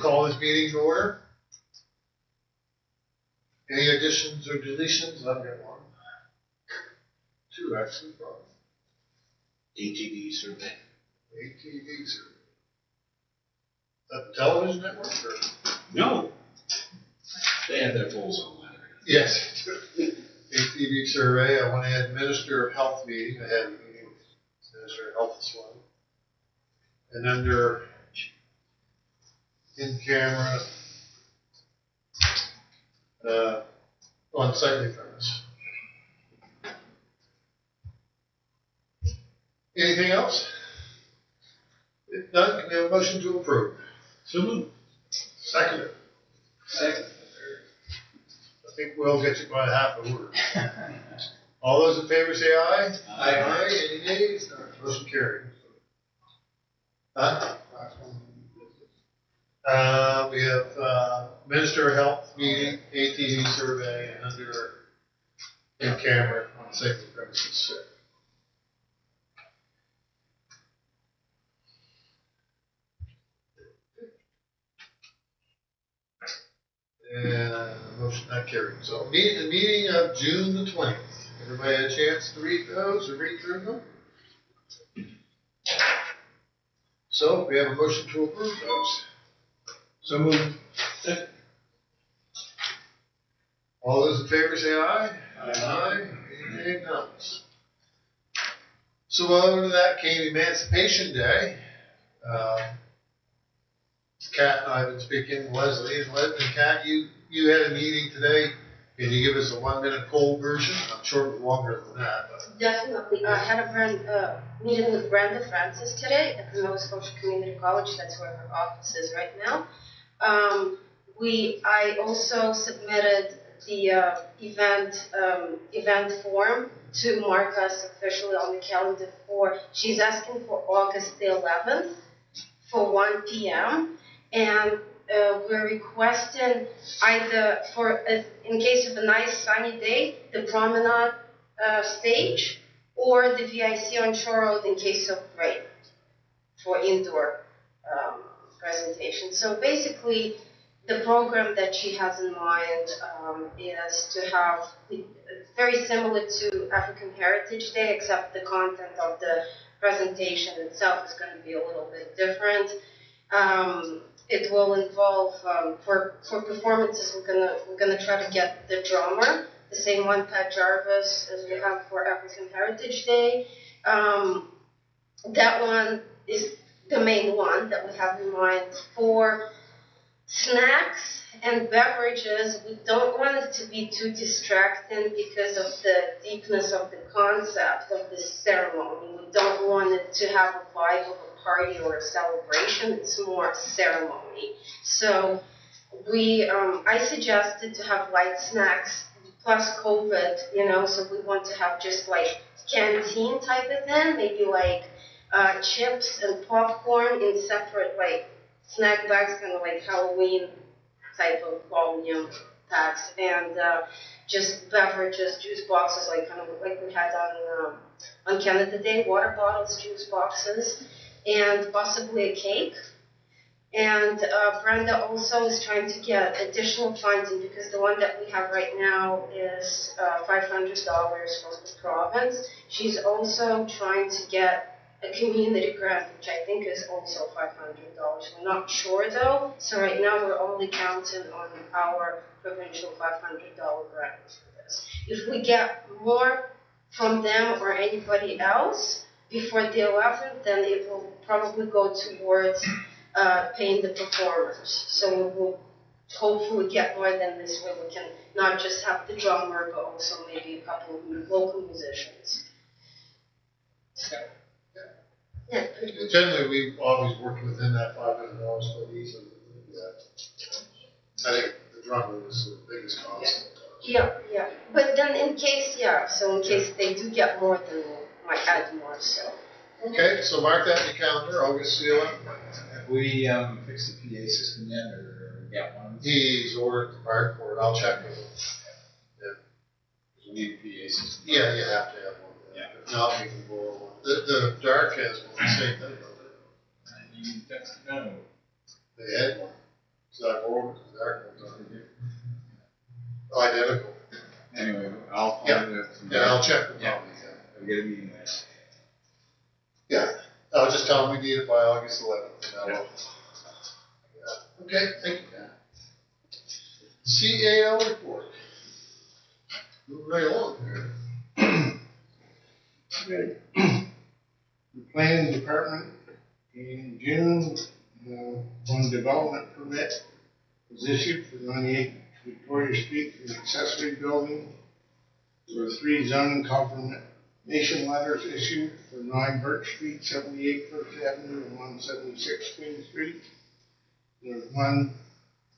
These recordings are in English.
call this meeting to order. Any additions or deletions? I've got one. Two, actually, probably. ATV survey. ATV survey. Is that the television network? Or? No. They have their polls on that. Yes. ATV survey. I want to add Minister of Health meeting. I had a meeting with Minister of Health this morning. And under in camera unsightly premise. Anything else? If not, can we have a motion to approve? So moved. Second. Second. I think we'll get you by half a word. All those in favor say aye. Aye. Any nays? Motion carried. Huh? We have Minister of Health meeting, ATV survey, and under in camera on safety premises. And motion not carried. So the meeting of June the 20th. Everybody had a chance to read those or read through them? So we have a motion to approve those. So moved. All those in favor say aye. Aye. Any nays? None. So over to that came Emancipation Day. Kat and I have been speaking, Leslie and Kat, you had a meeting today. Can you give us a 1-minute poll version? I'm sure it was longer than that. But. Definitely. I had a meeting with Brenda Francis today at the Nova Scotia Community College. That's where her office is right now. I also submitted the event form to mark us officially on the calendar for. She's asking for August the 11th for 1 p.m. and we're requesting either in case of a nice sunny day, the promenade stage, or the VIC on Shore Road in case of rain for indoor presentation. So basically, the program that she has in mind is to have very similar to African Heritage Day, except the content of the presentation itself is going to be a little bit different. It will involve for performances. We're gonna try to get the drummer, the same one, Pat Jarvis, as we have for African Heritage Day. That one is the main one that we have in mind. For snacks and beverages, we don't want it to be too distracting because of the deepness of the concept of this ceremony. We don't want it to have a vibe of a party or a celebration. It's more a ceremony. So I suggested to have light snacks plus COVID, so we want to have just like canteen type of thing, maybe like chips and popcorn in separate like snack bags, kind of like Halloween type of volume packs, and just beverages, juice boxes, like kind of like we had on Canada Day, water bottles, juice boxes, and possibly a cake. And Brenda also is trying to get additional funding because the one that we have right now is $500 from the province. She's also trying to get a community grant, which I think is also $500. We're not sure though, so right now we're only counting on our provincial $500 grant for this. If we get more from them or anybody else before the 11th, then it will probably go towards paying the performers. So we will hopefully get more than this way. We can not just have the drummer, but also maybe a couple of local musicians. So, yeah, pretty good. Generally, we've always worked within that $500 but easily do that. I think the drummer is the biggest cost. Yeah. But then in case they do get more, then we might add more, so. Okay, so mark that in the calendar, August the 11th. Have we fixed the PA system yet, or got one? He's ordered the part for it. I'll check with him. We need a PA system. Yeah, you have to have one. Yeah. If not, we can borrow one. The Dark has one, same thing. You fixed it? No. They had one. Zach Ward, identical. Anyway, I'll Yeah. find it. Yeah, I'll check with Yeah. Tommy. I'll get a meeting there. Yeah, I'll just tell him we need it by August 11th. And that'll- yeah. Okay, thank you. CAL report. Move right along there. Okay. The planning department in June, one development permit was issued for 98 Victoria Street for an accessory building. There were 3 zoning confirmation letters issued for 9 Birch Street, 78 First Avenue, and 176 Queen Street. There was 1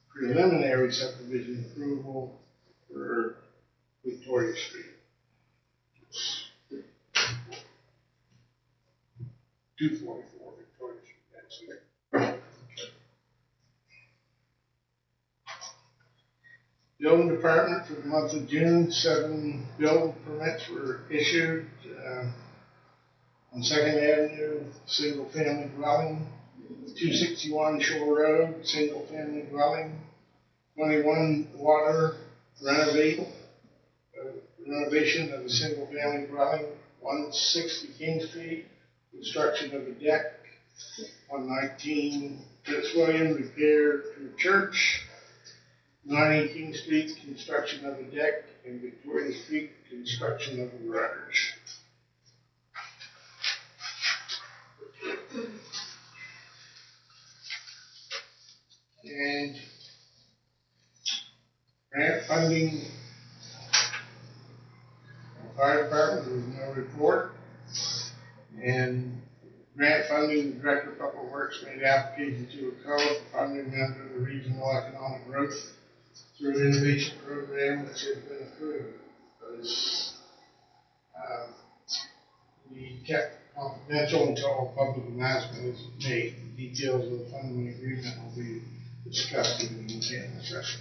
preliminary subdivision approval for Victoria Street. 244 Victoria Street, that's it. Building department for the month of June, 7 building permits were issued, on Second Avenue, single family dwelling, 261 Shore Road, single family dwelling, 21 water renovation of a single family dwelling, 160 King Street, construction of a deck, 119 Fitzwilliam, repair to a church, 90 King Street, construction of a deck, and Victoria Street, construction of a garage. And grant funding, fire department, there was no report. And grant funding, the Director of Public Works made application to a code for funding under the Regional Economic Growth through Innovation Program, which has been approved. Because we kept confidential until a public announcement is made. The details of the funding agreement will be discussed in the executive session.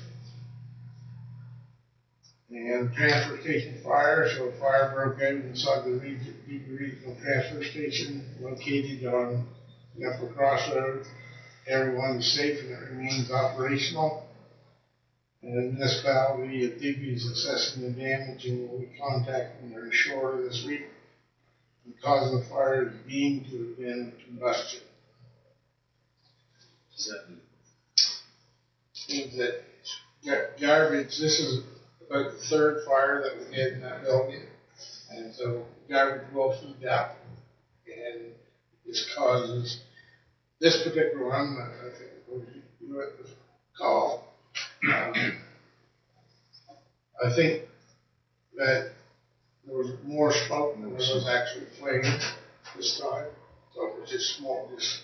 And transfer station fire, so a fire broke out inside the regional transfer station located on the Upper Crossroad. Everyone is safe and it remains operational. And the municipality of Digby is assessing the damage and will be contacting their insurer this week. The cause of the fire is deemed to have been combustion. Means that garbage, this is about the 3rd fire that we had in that building. And so garbage will heat up and this causes, this particular one, I think it was you at the call. I think that there was more smoke than there was actually flame this time. So it was just smoke just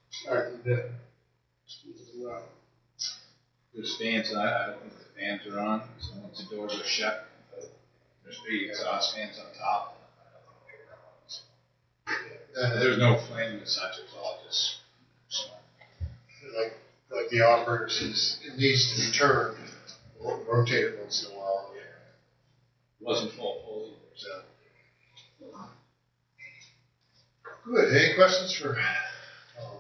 starting to run. There's fans, I don't think the fans are on, so once the doors are shut, there's big exhaust fans on top. There's no flame as such, it's all just smoke. Like the operator says, it needs to be turned, rotated once in a while. Wasn't full either, so. Good. Any questions for Tom?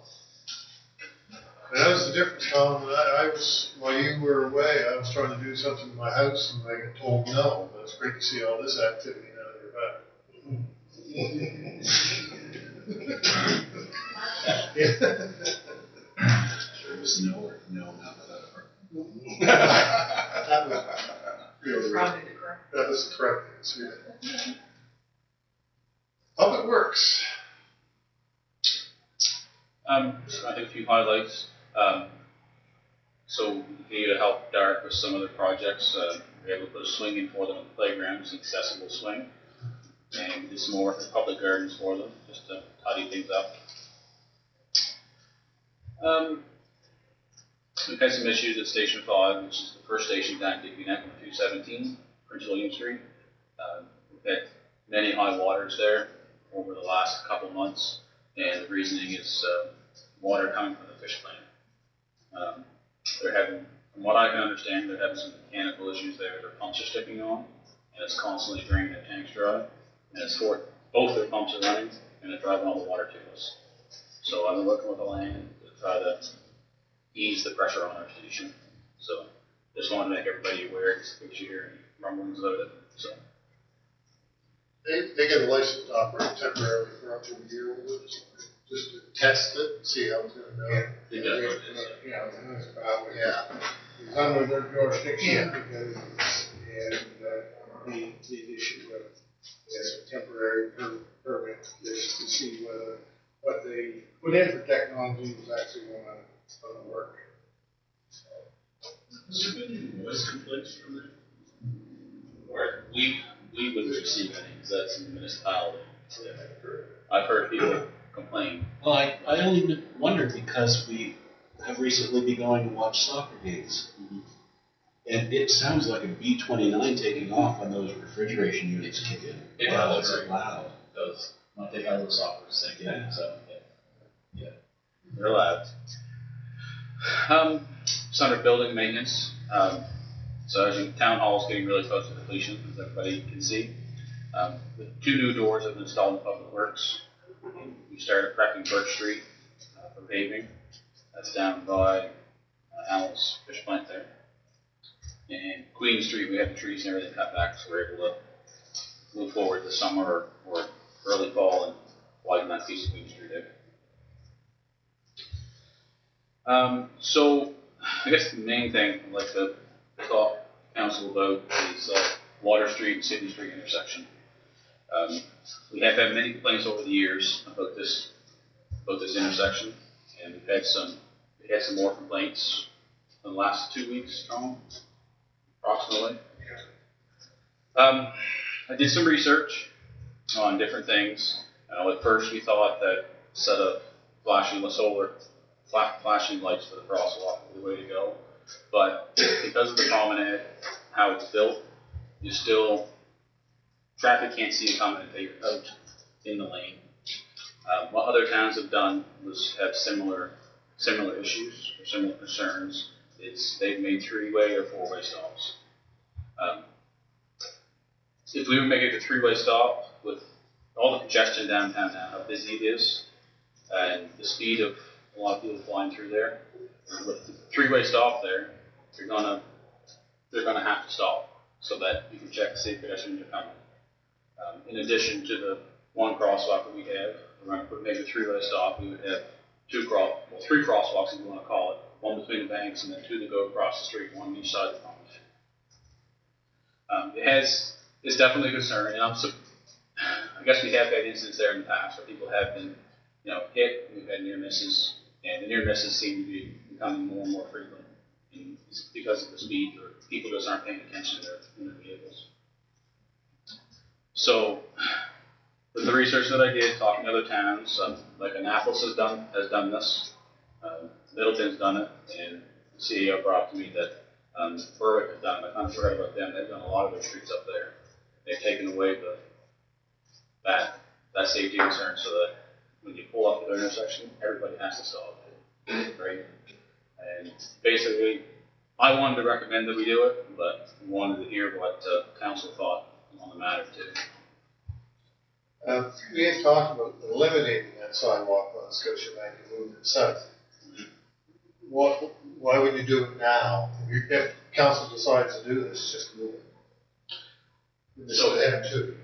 And that was the difference, Tom. I was, while you were away, I was trying to do something in my house and I got told no. But it's great to see all this activity now that you're back. There was no or no, not that part. That was the correct answer. Public Works. I think a few highlights. So we continue to help Dark with some of the projects. We were able to put a swing in for them on the playground, it's an accessible swing. And we did some more for public gardens for them, just to tidy things up. We've had some issues at Station 5, which is the first station down at Digby Neck on 217, Prince William Street. We've had many high waters there over the last couple months, and the reasoning is water coming from the fish plant. They're having, from what I can understand, they're having some mechanical issues there. Their pumps are sticking on, and it's constantly draining their tanks dry. And it's for both their pumps are running, and they're driving all the water to us. So I've been working with the land to try to ease the pressure on our station. So just wanted to make everybody aware in case you hear any rumblings about it. So They get a license to operate temporarily for up to a year with it, just to test it, and see how it's gonna go. they got it. Yeah, the municipality. Yeah. It's under their jurisdiction because, and, the issue of, a temporary permit, just to see whether what they put in for technology is actually gonna work. Has there been any noise complaints from them? Or we wouldn't receive any, because that's in the municipality. I've heard people complain. Well, I only wondered because we have recently been going to watch soccer games. And it sounds like a B-29 taking off when those refrigeration units kick in. It Wow, does. it's loud. Those, when they got those offers, they get Yeah. so yeah, they're loud. It's under building maintenance. So as you, town hall is getting really close to completion, as everybody can see. The 2 new doors have been installed in Public Works. We started prepping Birch Street for paving. That's down by Al's fish plant there. And Queen Street, we have the trees and everything cut back, so we're able to move forward this summer or early fall and widen that piece of Queen Street out. So I guess the main thing I'd like to talk council about is Water Street and Sydney Street intersection. We have had many complaints over the years about this intersection, and we had some more complaints in the last 2 weeks, approximately. I did some research on different things. At first, we thought that set up flashing lights for the crosswalk was the way to go. But because of the promenade, how it's built, traffic can't see it coming until you're out in the lane. What other towns have done was have similar issues or similar concerns. They've made 3-way or 4-way stops. If we would make it a 3-way stop with all the congestion downtown now, how busy it is, and the speed of a lot of people flying through there, with the 3-way stop there, they're gonna have to stop so that you can check to see if pedestrians are coming. In addition to the 1 crosswalk that we have, we're going to make a 3-way stop. We would have 3 crosswalks, if you want to call it, 1 between the banks and then 2 that go across the street, 1 on each side of the promenade. It's definitely a concern, and I guess we have had incidents there in the past where people have been, hit. We've had near misses, and the near misses seem to be becoming more and more frequent, and it's because of the speed, or people just aren't paying attention to their vehicles. So, with the research that I did, talking to other towns, like Annapolis has done this, Middleton's done it, and the CEO brought to me that Berwick has done it. I kind of forgot about them. They've done a lot of their streets up there. They've taken away that safety concern so that when you pull up to the intersection, everybody has to stop, right? And basically, I wanted to recommend that we do it, but wanted to hear what council thought on the matter too. We had talked about eliminating that sidewalk on Scotiabank and moving it south. Why would you do it now? If council decides to do this, just move it. So they have 2.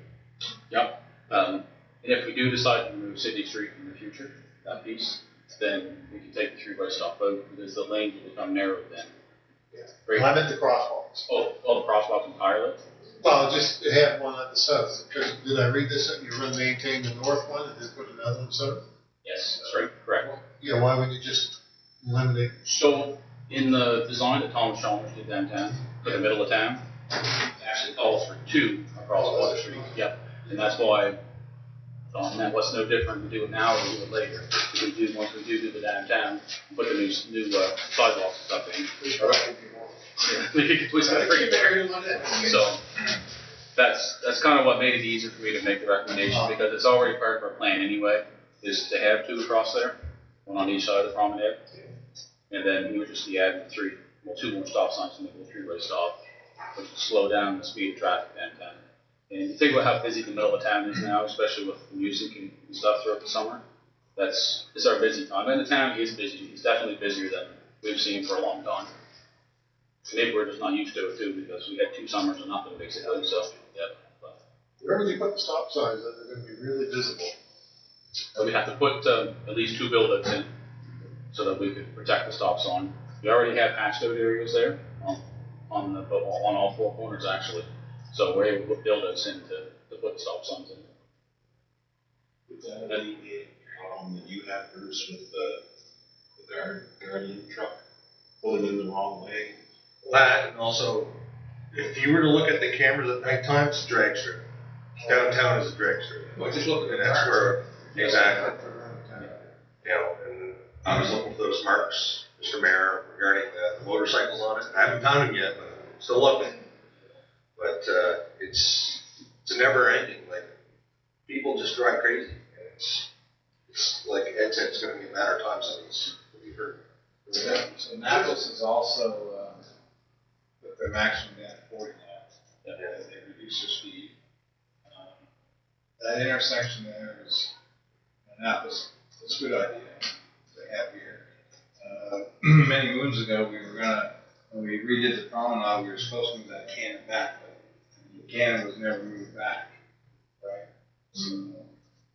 Yep. And if we do decide to remove Sydney Street in the future, that piece, then we can take the 3-way stop out because the lanes will become narrowed then. Yeah. Right. I meant the crosswalks. Oh, the crosswalks entirely? Well, just have one at the south. Because did I read this? You're going to maintain the north one and then put another one south? Yes, that's right, correct. Yeah, why would you just eliminate? So, in the design that Thomas Chalmers did downtown, for the middle of town, it actually calls for 2 across Water Street. Yep. And that's why, and that was no different. We do it now or we do it later. Once we do the downtown, put the new sidewalks and stuff in. We just gotta bring it there. So, that's kind of what made it easier for me to make the recommendation, because it's already part of our plan anyway, is to have 2 across there, 1 on each side of the promenade. And then we would just be adding 2 more stop signs to make it a 3-way stop, which will slow down the speed of traffic downtown. And you think about how busy the middle of town is now, especially with music and stuff throughout the summer. It's our busy time. And the town is busy. It's definitely busier we've seen for a long time. Maybe we're just not used to it too, because we had 2 summers of nothing basically, so, yeah. But Wherever you put the stop signs, they're gonna be really visible. we have to put at least 2 build-outs in, so that we could protect the stop sign. We already have hatched out areas there, on all 4 corners actually. So we're able to put build-outs in to put the stop signs in. Would that alleviate the problem that you have, Bruce, with the guardian truck pulling in the wrong way? That, and also, if you were to look at the cameras at nighttime, it's a drag strip. Downtown is a drag strip. Well, just look at And the that's cars. where, exactly. You know, and I was looking for those marks, Mr. Mayor, regarding the motorcycles on it. I haven't found them yet, but I'm still looking. But, it's a never ending, like, people just drive crazy. And it's like Ed said, it's gonna be a matter of time something's gonna be hurt. So Annapolis is also, with their maximum down to 40 now. They reduce their speed. That intersection there is, Annapolis, it's a good idea. They have here. Many moons ago, when we redid the promenade, we were supposed to move that cannon back, but the cannon was never moved back, right? So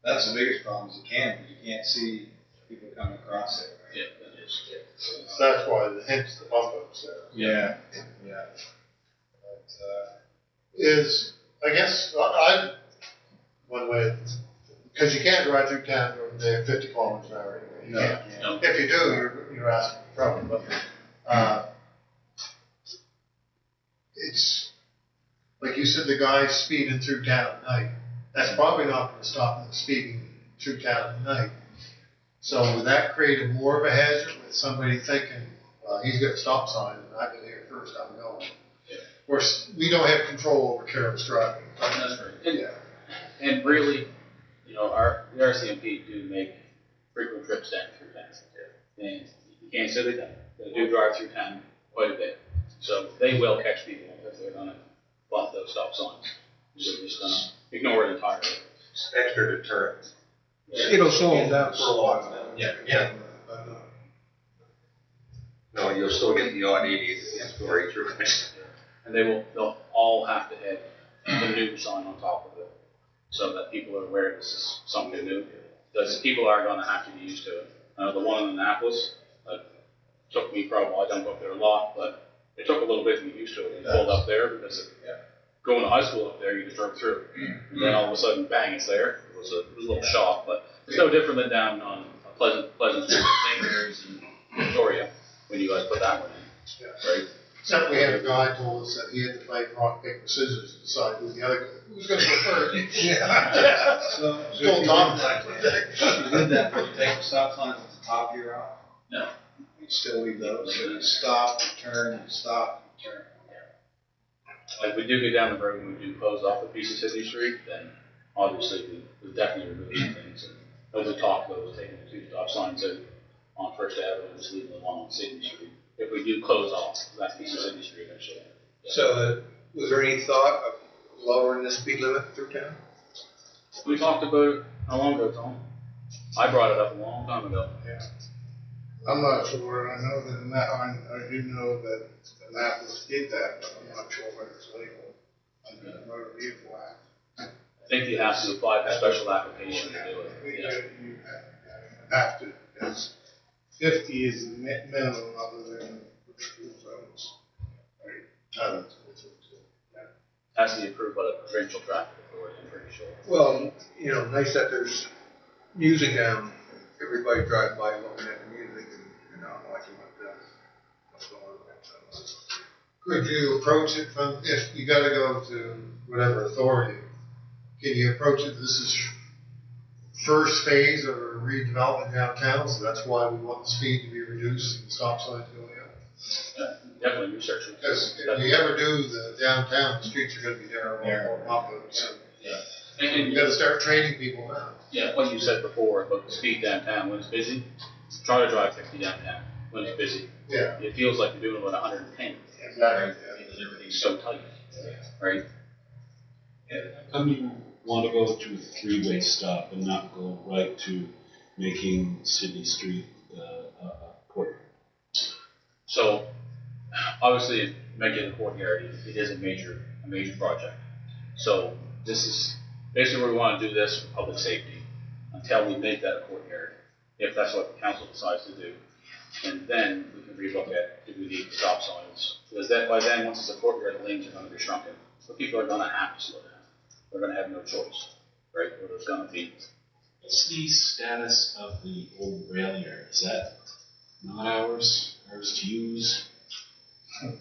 that's the biggest problem is the cannon, because you can't see people coming across it, right? Yeah, that is. So that's why hence the bump ups there. Yeah, yeah. I guess, one way, because you can't drive through town during the day at 50 kilometers an hour anyway. You No, can't. No. If you do, you're asking for trouble, but, it's, like you said, the guy speeding through town at night, that's probably not gonna stop them speeding through town at night. So would that create more of a hazard with somebody thinking, he's got a stop sign and I get here first, I'm going. Yeah. Of course, we don't have control over careless driving. That's right. And really, you know, the RCMP do make frequent trips down through town. And you can't say they don't. They do drive through town quite a bit. So they will catch people if they're gonna bump those stop signs. So just ignore it entirely. It's extra deterrent. It'll slow them down for a while. Yeah. No, you'll still get the odd idiot that story through it. And they'll all have to have the new sign on top of it, so that people are aware this is something new. Because people are gonna have to be used to it. The one in Annapolis, took me probably, I don't go up there a lot, but it took a little bit to get used to it. We pulled up there because going to high school up there, you just drove through. And then all of a sudden, bang, it's there. It was a little shock, but it's no different than down on Pleasant Street, St. Mary's in Victoria, when you guys put that one in, right? Except we had a guy told us that he had to fight rock, paper, scissors to decide who's gonna go first. Yeah. So Still if Tom. you did that, would you take the stop signs at the top of your route? No. You'd still leave those, so you stop, you turn, you stop, you turn. Like we do get down the road and we do close off a piece of Sydney Street, then obviously we definitely remove some things. And over the top of those, taking the 2 stop signs out on First Avenue, just leaving the one on Sydney Street. If we do close off that piece of Sydney Street, actually. So, was there any thought of lowering the speed limit through town? We talked about it how long ago, Tom? I brought it up a long time ago. I'm not sure, I know that I do know that Annapolis did that, but I'm not sure whether it's legal under the motor vehicle act. I think you have to apply for a special application to do it. Yeah. You have to, it's 50 is the minimum other than for school zones. Right. Has to be approved by the provincial traffic authority, I'm pretty sure. Well, you know, nice that there's music down. Everybody drives by looking at the music and watching what's going on. Could you approach it from, if you gotta go to whatever authority, can you approach it, this is first phase of a redevelopment downtown, so that's why we want the speed to be reduced and stop signs going up? Definitely research it. Because if you ever do the downtown, the streets are gonna be narrow, more pop-ups. And You gotta start training people now. yeah, what you said before about the speed downtown, when it's busy, try to drive 50 downtown when it's busy. Yeah. It feels like you're doing about 110. Exactly. Because everything's so tight, right? How come you want to go to a 3-way stop and not go right to making Sydney Street a port? So, obviously, making the courtyard, it is a major project. So, this is basically where we want to do this for public safety until we make that a courtyard, if that's what the council decides to do. And then we can relook at, do we need stop signs? Because then, by then, once it's a courtyard, the lanes are going to be shrunken. So people are going to have to slow down. They're going to have no choice, right? Or there's going to be. What's the status of the old rail yard? Is that not ours to use? It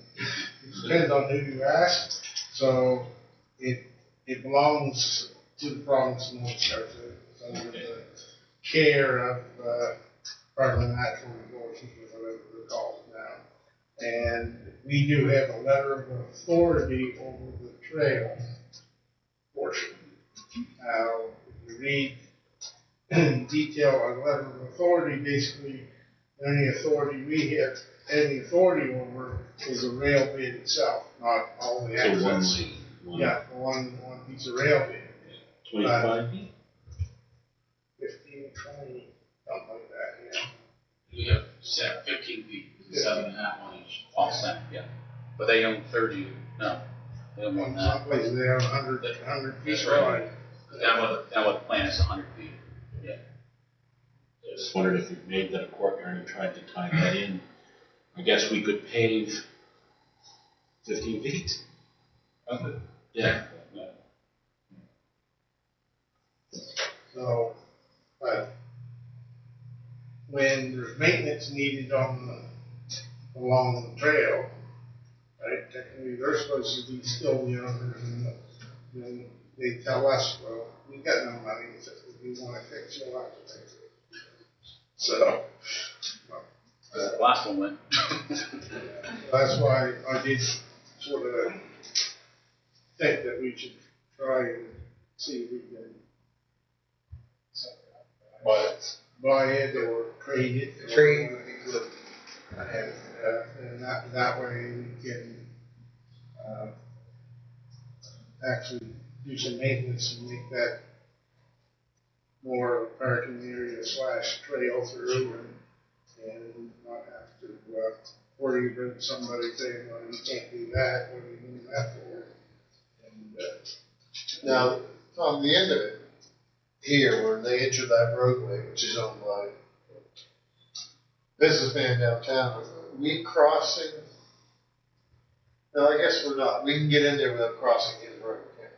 depends on who you ask. So it belongs to the province of Nova Scotia. It's under the care of Department of Natural Resources, or whatever they're called now. And we do have a letter of authority over the trail portion. Now, if you read in detail a letter of authority, basically any authority we have any authority over is the rail bed itself, not all the access. So one lane. Yeah, one piece of rail bed. 25 feet? 15, 20, something like that, yeah. We have 15 feet, 7.5 on each. Offset, yeah. But they own 30, no, they own more than In that. some places they are 100 feet That's right. wide. Now what the plan is 100 feet. I just wondered if you made that a courtyard and tried to tie that in. I guess we could pave 15 feet. Yeah. So, but when there's maintenance needed along the trail, right, technically they're supposed to be still the owners, and then they tell us, well, we got no money, so if you want to fix it, you'll have to fix it. So, The last one went. that's why I did sort of think that we should try and see if we can buy it or trade it. Trade. And that way we can actually do some maintenance and make that more of a parking area / trail through and not have to worry about somebody saying, well, you can't do that, what are you doing that for? And, Now, on the end of it, here, where they enter that roadway, which is owned by businessman downtown, are we crossing? No, I guess we're not. We can get in there without crossing his road, can't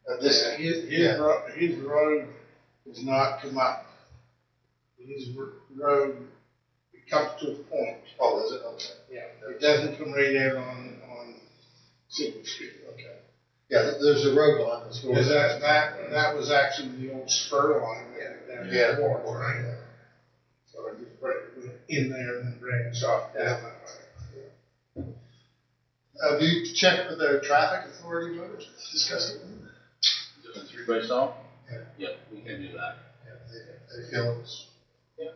we? At this, his road does not come up. His road, it comes to a point. oh, is it? Okay. Yeah. It doesn't come right out on Silver Street. Okay. Yeah, there's a road line that's going. Because that was actually the old spur line down Yeah. before, right? So I just went in there and then branched off down that way. Have you checked with their traffic authority about it? Discussed it? Doing 3-way stop? Yeah. Yeah, we can do that. Yeah, they feel it's. Yeah.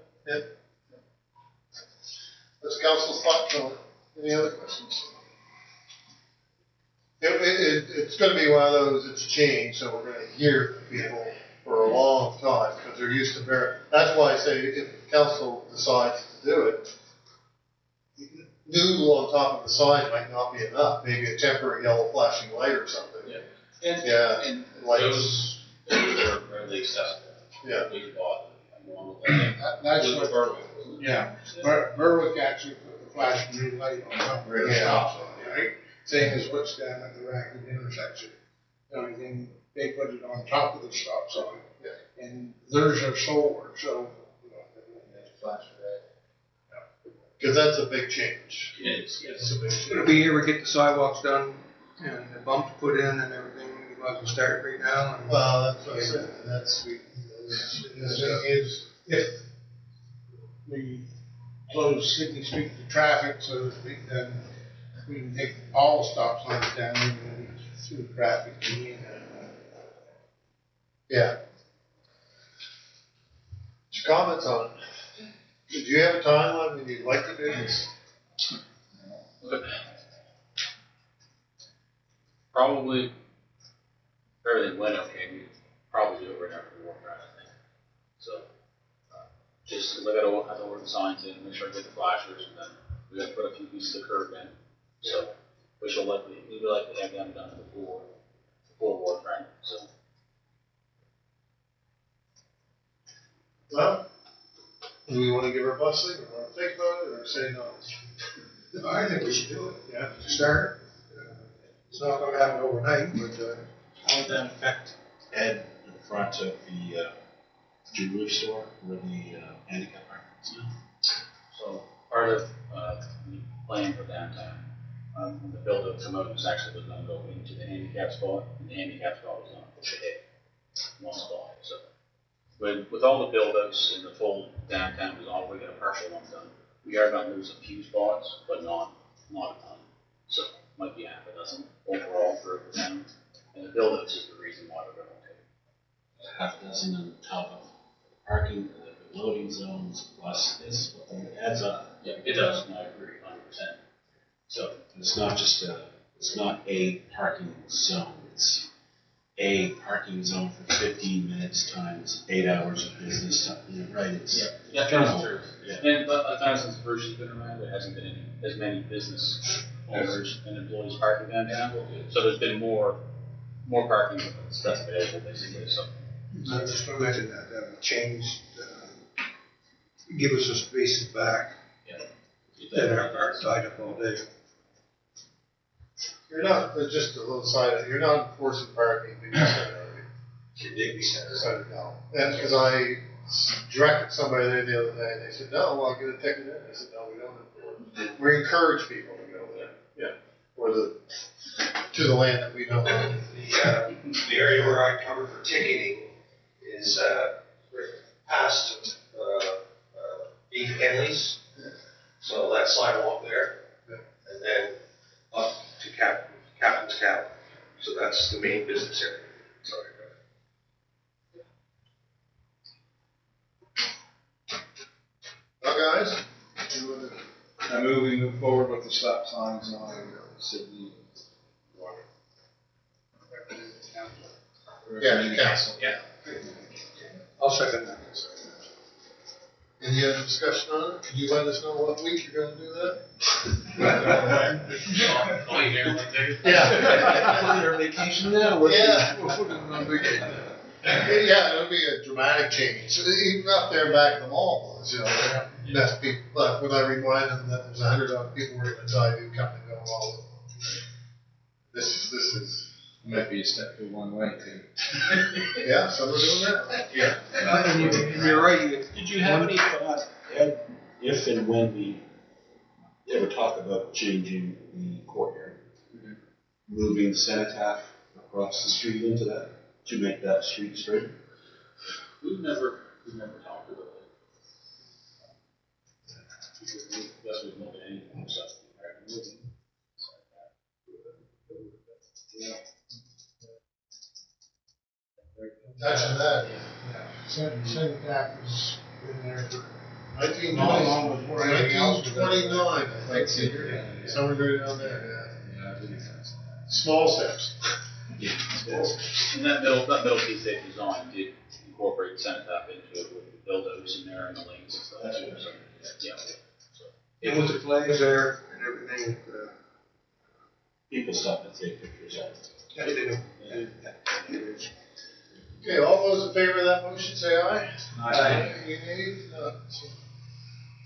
That's council's thought, John. Any other questions? It's gonna be one of those, it's a change, so we're gonna hear from people for a long time, because they're used to that's why I say if council decides to do it, new on top of the sign might not be enough, maybe a temporary yellow flashing light or something. Yeah. And Lights. Those are fairly accessible. Yeah. We bought along with that. That's With what, Berwick, wasn't it? yeah. Berwick actually put the flashing green light on top of the Yeah. stop sign, right? Same as what's down at the Racket intersection. The only thing, they put it on top of the stop sign. Yeah. And theirs are solar, so. Flash red. Because that's a big change. It is, It's yes. a big It'll change. be here, we get the sidewalks done, and the bumps put in and everything, we might as well start right now. And Well, that's what I said, and that's, the thing is, If we close Sydney Street to traffic, so to speak, then we can take all stop signs down and through traffic. yeah. What's your comments on it? Do you have a timeline when you'd like to do this? Probably, if everything went okay, we'd probably do it right after the Warcraft, I think. So, just look at the signs and make sure I get the flashers, and then We got to put a few pieces of curb in, so we would likely have them done before Ward Frank. So Well, do we want to give her a blessing, or want to think about it, or say no? I think we should do it. Yeah. To start. It's not gonna happen overnight, but, How would that affect Ed in front of the jewelry store where the handicap parking is now? So part of the plan for downtown, when the build-up come out, was actually was going to go into the handicap spot, and the handicap spot was going to push ahead one spot. So with all the build-ups and the full downtown was all, we got a partial one done. We are going to lose a few spots, but not a ton. So might be half a dozen overall for the town. And the build-ups is the reason why we're going to take Half a dozen on top of parking, the loading zones, plus this, it adds up. Yeah, it does. No, I agree, 100%. So it's not just it's not a parking zone, it's a parking zone for 15 minutes times 8 hours of business, right? It's Yeah, that's true. Yeah. And but a time since Bruce has been around, there hasn't been as many business owners and employees parking downtown. So there's been more parking stuff available, basically. So I just want to mention that would change, give us some spaces back that are tied up all day. You're not, just a little side, you're not enforcing parking because Digby Center. no. That's because I directed somebody there the other day, and they said, no, well, I'll get a ticket in. I said, no, we don't enforce. We encourage people to go there. Yeah. Or to the land that we don't own. The area where I cover for ticketing is past Beef Henley's, so that sidewalk there, and then up to Captain's Cabin. So that's the main business area. Sorry. Well, guys, I move forward with the stop signs on Sydney. yeah, council. yeah. I'll second that. Any other discussion on it? Can you let us know what week you're going to do that? Yeah. Their vacation now. Yeah. We'll put it on vacation. Yeah, it'll be a dramatic change. Even up there back in the mall, that's people. But when I remind them that there's 100 people working inside, you come and go all over. This is. Might be a step to one way too. Yeah, some are doing that. Yeah. And you're right. Did you have any thought, Ed, if and when we ever talk about changing the courtyard, moving the cenotaph across the street into that to make that street straighter? We've never talked about it. Guess we've looked at anything such. Touching that. Cenotaph has been there for 1929, long before anything else was I think. Yeah. Somewhere down there, yeah. Yeah, I believe that's. Small steps. Yeah. And that middle piece they designed did incorporate cenotaph into it with the build-outs in there and the lanes and stuff. That's what I'm So, yeah. So, And with the flags there and everything, People stop and take pictures of it. it is. Okay, all those in favor of that motion, say aye. Aye. You need,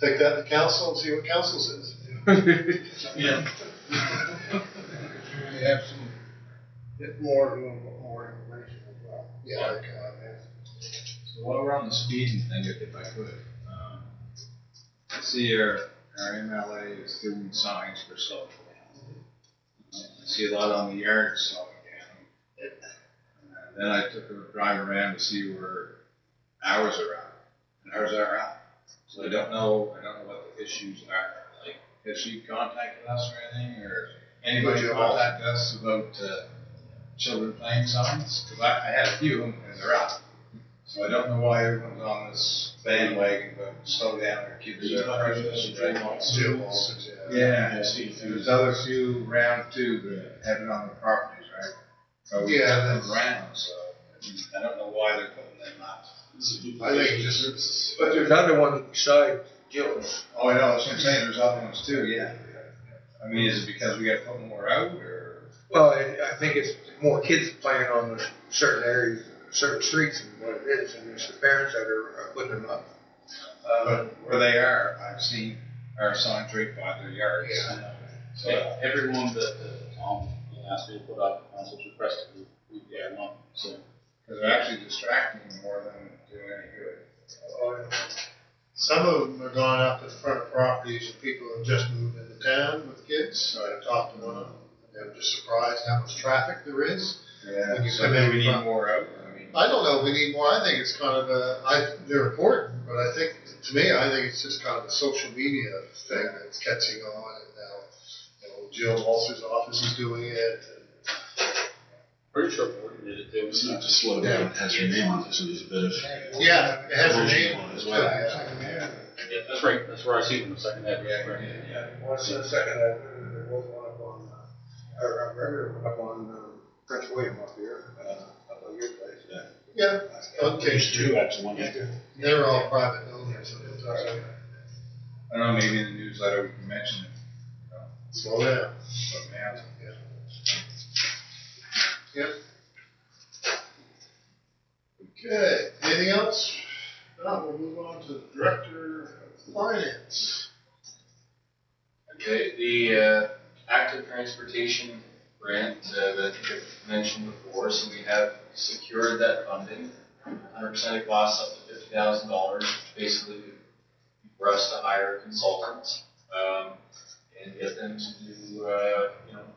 take that to council and see what council says. yeah. We have some, bit more, a little bit more information as well. Yeah. So while we're on the speeding thing, if I could, I see our MLA is doing signs for slowing down. I see a lot on the yard slowing down. And then I took a drive around to see where ours are at, and ours are at. So I don't know what the issues are. Like, has she contacted us or anything, or anybody contact us about children playing signs? Because I had a few, and they're out. So I don't know why everyone's on this bandwagon, but slow down, our kids are precious. Yeah, there's other few around too that have it on their properties, right? So Yeah, around, so I don't know why they're putting them out. I think just, But there's other ones beside Joe's. Oh, I know, that's what I'm saying, there's other ones too, yeah. I mean, is it because we gotta put more out, or? Well, I think it's more kids playing on the certain areas, certain streets and what it is, and it's the parents that are putting them up. But where they are, I've seen our signs right by their yards. Yeah. So, Everyone that Tom asked me to put up, as was requested, we get them up, so. because they're actually distracting more than doing any good. Some of them are going up to front of properties and people have just moved into town with kids. So I talked to one of them, and they were just surprised how much traffic there is. Yeah, When you so come maybe in we need from- more out, I mean. I don't know if we need more. I think it's kind of they're important, but I think, to me, I think it's just kind of a social media thing that's catching on, and now, Jill Walter's office is doing it. Pretty sure Morton did it too. It's not just slow down, it has your name on it, so there's a bit of. Yeah, it has her name on on it it as too, well. yeah. Yeah, that's right, that's where I see them, the second avenue. Yeah, what's the second, there was one up on, up on Prince William up here, up on your place. Yeah, okay. There's two actually, one. They're all private owners, so it's all right. I don't know, maybe in the newsletter we can mention it, Slow down. but man, Yep. Okay, anything else? No, we'll move on to Director of Finance. Okay, the active transportation grant that I think I've mentioned before, so we have secured that funding. 100% of costs up to $50,000, basically for us to hire consultants and get them to do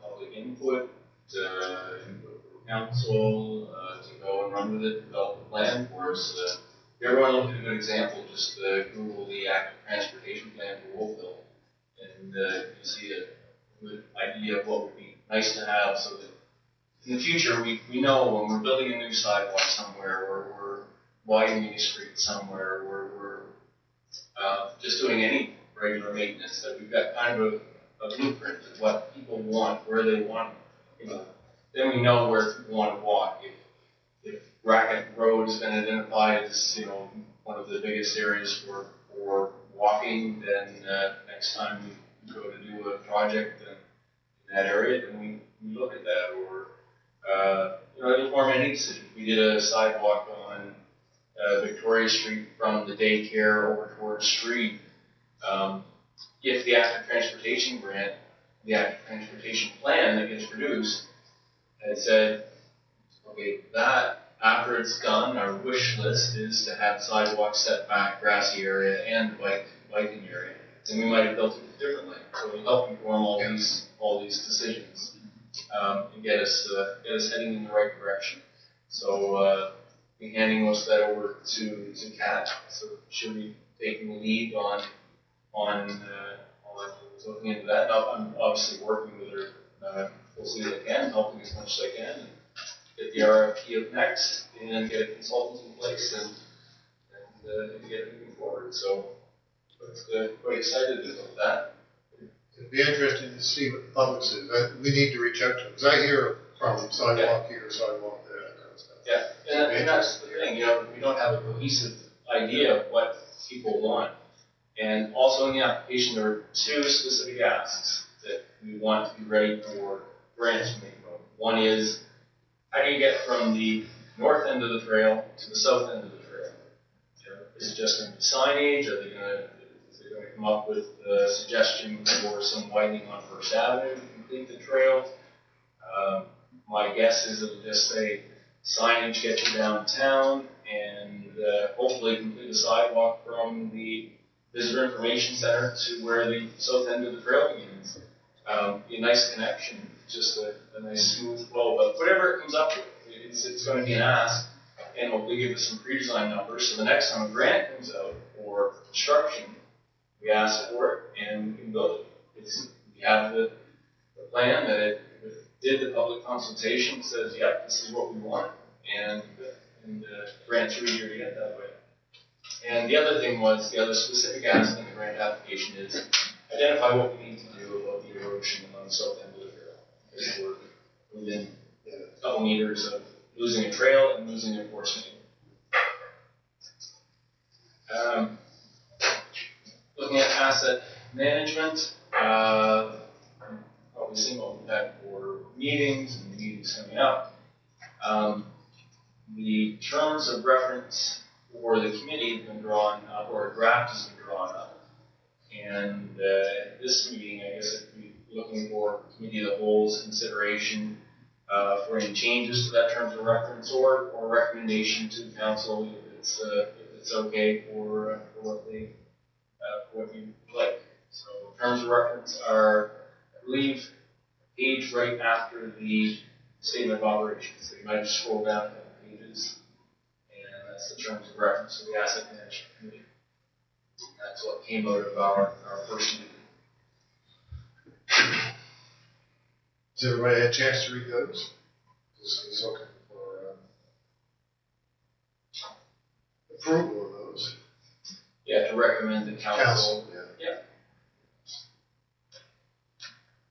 public input, input from council, to go and run with it, develop a plan for us. If you ever want to look at a good example, just Google the active transportation plan for Wolfville, and you see a good idea of what would be nice to have, so that in the future we know when we're building a new sidewalk somewhere, or we're widening a street somewhere, or we're just doing any regular maintenance, that we've got kind of a blueprint of what people want, where they want, then we know where people want to walk. If Racket Road has been identified as, one of the biggest areas for walking, then next time we go to do a project in that area, then we look at that. Or, it'll inform any decision. We did a sidewalk on Victoria Street from the daycare over towards Street. If the active transportation grant, the active transportation plan that gets produced, had said, okay, that after it's done, our wish list is to have sidewalk setback, grassy area, and biking area, then we might have built it differently. So it'll help inform all these decisions and get us heading in the right direction. So be handing most of that over to Kat. So she'll be taking the lead on looking into that. I'm obviously working with her closely as I can, helping as much as I can, and get the RFP up next, and get a consultant in place, and get it moving forward. So, quite excited about that. It'd be interesting to see what the public says. We need to reach out to them, because I hear from sidewalk here, sidewalk there, that kind of stuff. Yeah, and that's the thing, we don't have a cohesive idea of what people want. And also in the application, there are two specific asks that we want to be ready for grants from AMO. One is, how do you get from the north end of the trail to the south end of the trail? Is it just going to be signage? Are they going to come up with a suggestion for some widening on First Avenue to complete the trail? My guess is it'll just say signage gets you downtown, and hopefully complete a sidewalk from the Visitor Information Center to where the south end of the trail begins. Be a nice connection, just a nice smooth flow. But whatever it comes up with, it's going to be an ask, and hopefully give us some pre-design numbers. So the next time a grant comes out for construction, we ask for it and we can build it. We have the plan that it did the public consultation, says, yep, this is what we want, and the grant's easier to get that way. And the other thing was, the other specific ask in the grant application is identify what we need to do about the erosion on the south end of the trail. Because we're within a couple meters of losing a trail and losing a force main. Looking management, obviously what we've had for meetings and meetings coming up. The terms of reference for the committee have been drawn up, or a draft has been drawn up. And at this meeting, I guess if we're looking for committee of the whole's consideration for any changes to that terms of reference, or recommendation to the council if it's okay for what they for what you like. So terms of reference are, I believe, page right after the statement of operations. So you might just scroll down a couple pages, and that's the terms of reference for the asset management committee. That's what came out of our first meeting. Has everybody had a chance to read those? Just looking for approval of those. Yeah, to recommend the council. Yeah.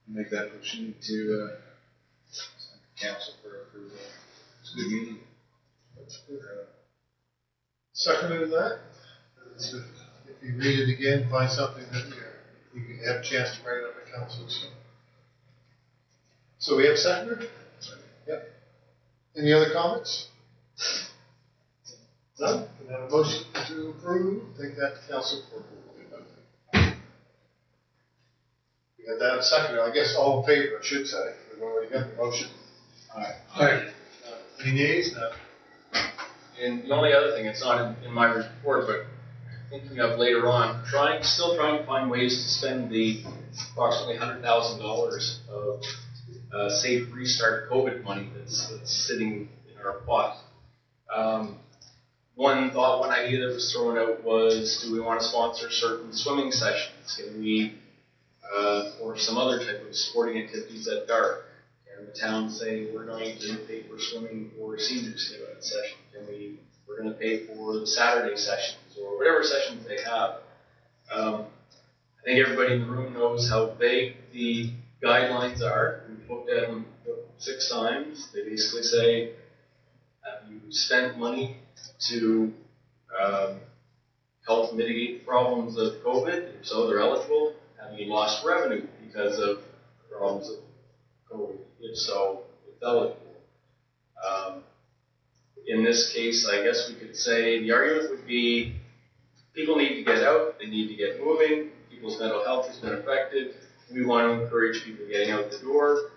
Make that motion to council for approval. It's a good meeting. Seconded that. If you read it again, find something that you can have a chance to bring it up at council. So we have seconded? Yep. Any other comments? None? Can I have a motion to approve? Take that to council for approval. We got that seconded. I guess all in favor, I should say. We've already got the motion. Aye. Any nays? No. And the only other thing, it's not in my report, but thinking of later on, still trying to find ways to spend the approximately $100,000 of Safe Restart COVID money that's sitting in our pot. One idea that was thrown out was, do we want to sponsor certain swimming sessions? Can we, or some other type of sporting activities at dark? Can the town say, we're going to pay for swimming for seniors to do that session? We're going to pay for the Saturday sessions, or whatever sessions they have. I think everybody in the room knows how vague the guidelines are. We've looked at them 6 times. They basically say, have you spent money to help mitigate the problems of COVID? If so, they're eligible. Have you lost revenue because of problems of COVID? If so, it's eligible. In this case, I guess we could say the argument would be people need to get out, they need to get moving, people's mental health has been affected. We want to encourage people getting out the door.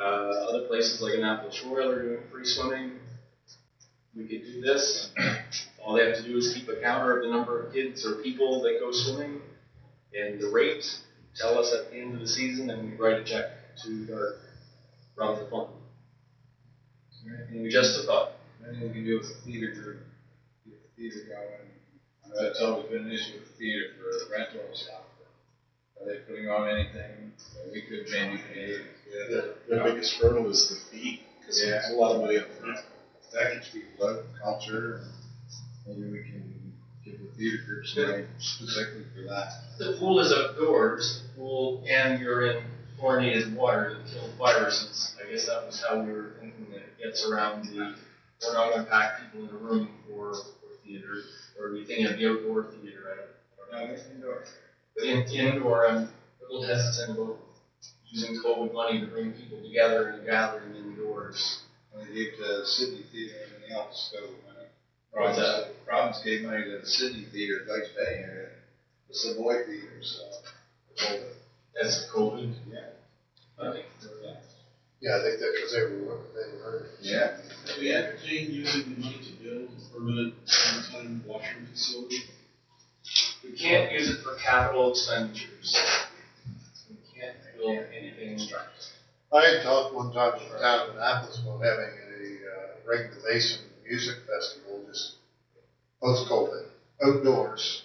Other places like Annapolis Royal are doing free swimming. We could do this. All they have to do is keep a counter of the number of kids or people that go swimming and the rate, tell us at the end of the season, and we write a check to DART from the fund. Just a thought. Anything we can do with the theater group, get the theater going. That's always been an issue with the theater for rental and stuff. Are they putting on anything that we could maybe pay? The biggest hurdle is the fee, because there's a lot of money up front. That keeps people out, culture, and maybe we can give the theater group some money specifically for that. The pool is outdoors, and you're in chlorinated water that kills viruses. I guess that was how we were thinking that it gets around we're not going to pack people in a room for theater, or we think of the outdoor theater. I don't know. No, it's indoor. But indoor, I'm a little hesitant about using COVID money to bring people together and gathering indoors. When they gave to the Sydney Theater and everything else, so What's that? Province gave money to the Sydney Theater, Vice Bay area, the Savoy Theater, so. That's COVID. Yeah. Okay. Yeah, I think that because they were hurt. Yeah. We entertain using the money to build a permanent one-time washroom facility. We can't use it for capital expenditures. We can't build anything. I had talked one time with the town of Annapolis about having a Ring the Basin music festival, just post-COVID, outdoors.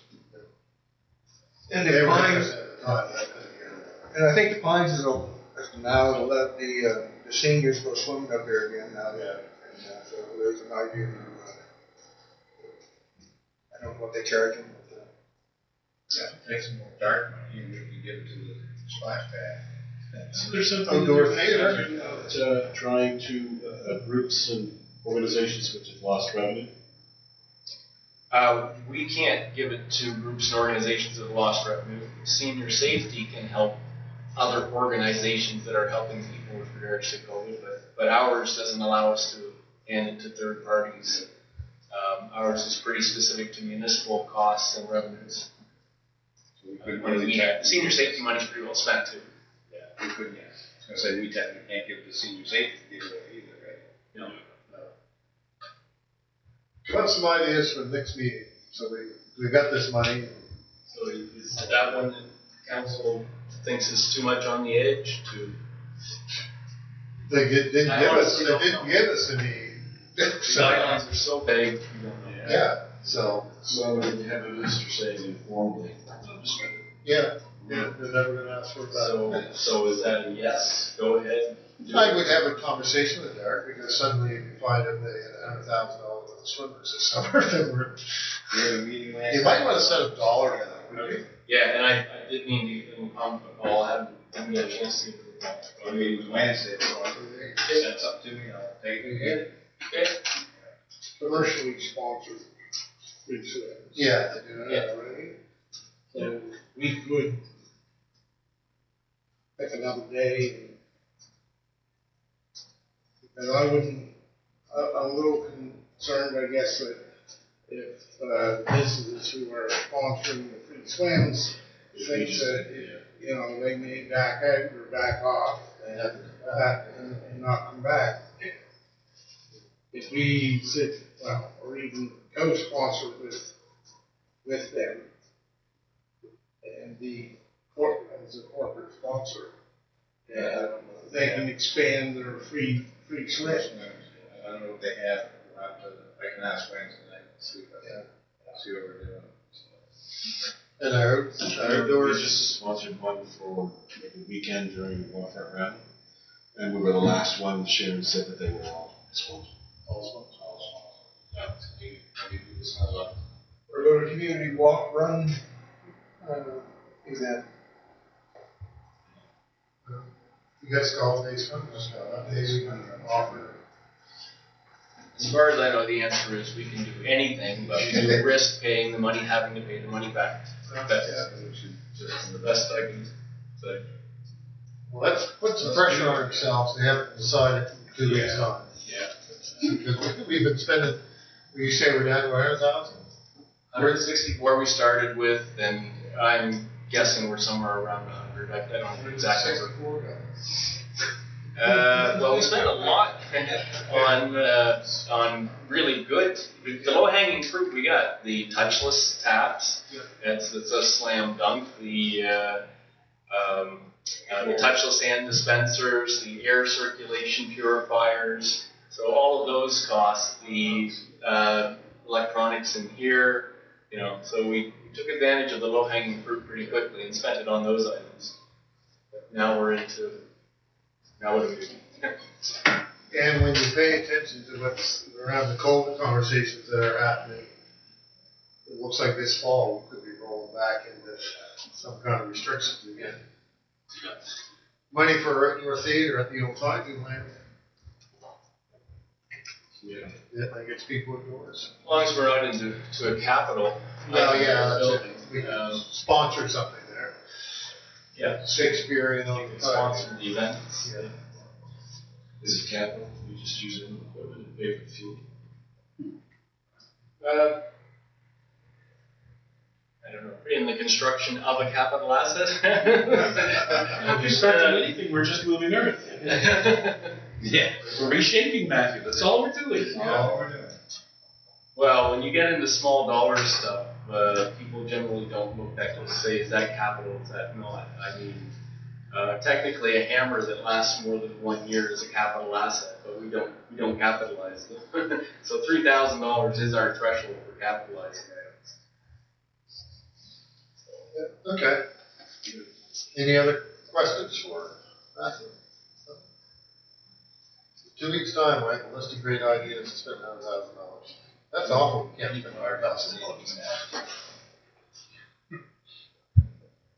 And They the were Pines, interested at the time, that kind of year. and I think the Pines is now to let the seniors go swimming up there again now. Yeah. And, so there's an idea. I don't know what they charge them, but Take some more dark money and we can give it to the splash pad. So there's something Outdoor in theater. there about trying to groups and organizations which have lost revenue. We can't give it to groups and organizations that have lost revenue. Senior Safety can help other organizations that are helping people with regards to COVID, but ours doesn't allow us to hand it to third parties. Ours is pretty specific to municipal costs and revenues. So we couldn't I mean, really tap. senior safety money's pretty well spent too. Yeah, we couldn't, yeah. I was gonna say, we technically can't give it to senior safety to give it away either, right? No. What's some ideas for the next meeting? So we got this money. So is that one that council thinks is too much on the edge to? They didn't give I us, honestly they don't didn't know. give us any. The guidelines are so vague, we don't know. Yeah, so, So we have a visitor saying informally, yeah, they're never gonna ask for that. So is that a yes, go ahead? do I it? would have a conversation with Derek, because suddenly you find out they had $100,000 worth of swimmers this summer that were, We had a meeting last. you might wanna set a dollar amount, wouldn't you? Yeah, and I did mean to give them a comment, but I haven't got a chance to give them a comment. Our meeting was Wednesday, so send something to me, I'll take it. Okay. Commercially sponsored free swims. Yeah, they do Yeah. that already. So we could pick another day. And I wouldn't, I'm a little concerned, I guess, that if businesses who are sponsoring the free swims think that, you know, they may back out or back off and not come back. If we sit, well, or even co-sponsor with them, and as a corporate sponsor, they can expand their free swim. I don't know what they have, I can ask Wednesday night, see what we're doing. And our We doors, just sponsored one for like a weekend during the Waterfront Rally. And we were the last one. Sharon said that they were all sponsored. Or go to community walk, run, event. you guys got all days from us, days we can offer. As far as I know, the answer is we can do anything, but we risk paying the money, having to pay the money back. That's the best I can say. Well, let's put some pressure on ourselves, we haven't decided in 2 weeks' time. Yeah. Because we've been spending, you say we're down to 100,000? 164 we started with, and I'm guessing we're somewhere around 100. I don't know exactly. 64 guys. Well, we spent a lot on really good, the low-hanging fruit we got. The touchless taps, it's a slam dunk. The touchless hand dispensers, the air circulation purifiers. So all of those costs. The electronics in here, you know. So we took advantage of the low-hanging fruit pretty quickly and spent it on those items. But now we're into. Now what do we do? And when you pay attention to what's around the COVID conversations that are happening, it looks like this fall we could be rolling back into some kind of restrictions again. Money for your theater at the old Tidewood land. Yeah. Yeah, that gets people indoors. As long as we're not into a capital. Well, yeah, that's building. it. We can sponsor something there. Yeah. Shakespearean on the Sponsor the events. Yeah. Is it capital? We just use it in equipment and pay for fuel. I don't know. In the construction of a capital asset. If we start doing anything, we're just moving earth. Yeah. We're reshaping Matthew. That's all we're doing. Well, when you get into small dollar stuff, people generally don't look back and say, "Is that capital? Is that not?" I mean, technically, a hammer that lasts more than 1 year is a capital asset, but we don't capitalize them. So $3,000 is our threshold for capitalizing items. Okay. Any other questions for Matthew? 2 weeks' time, Michael, list of great ideas to spend $100,000. That's awful. We can't spend $100,000.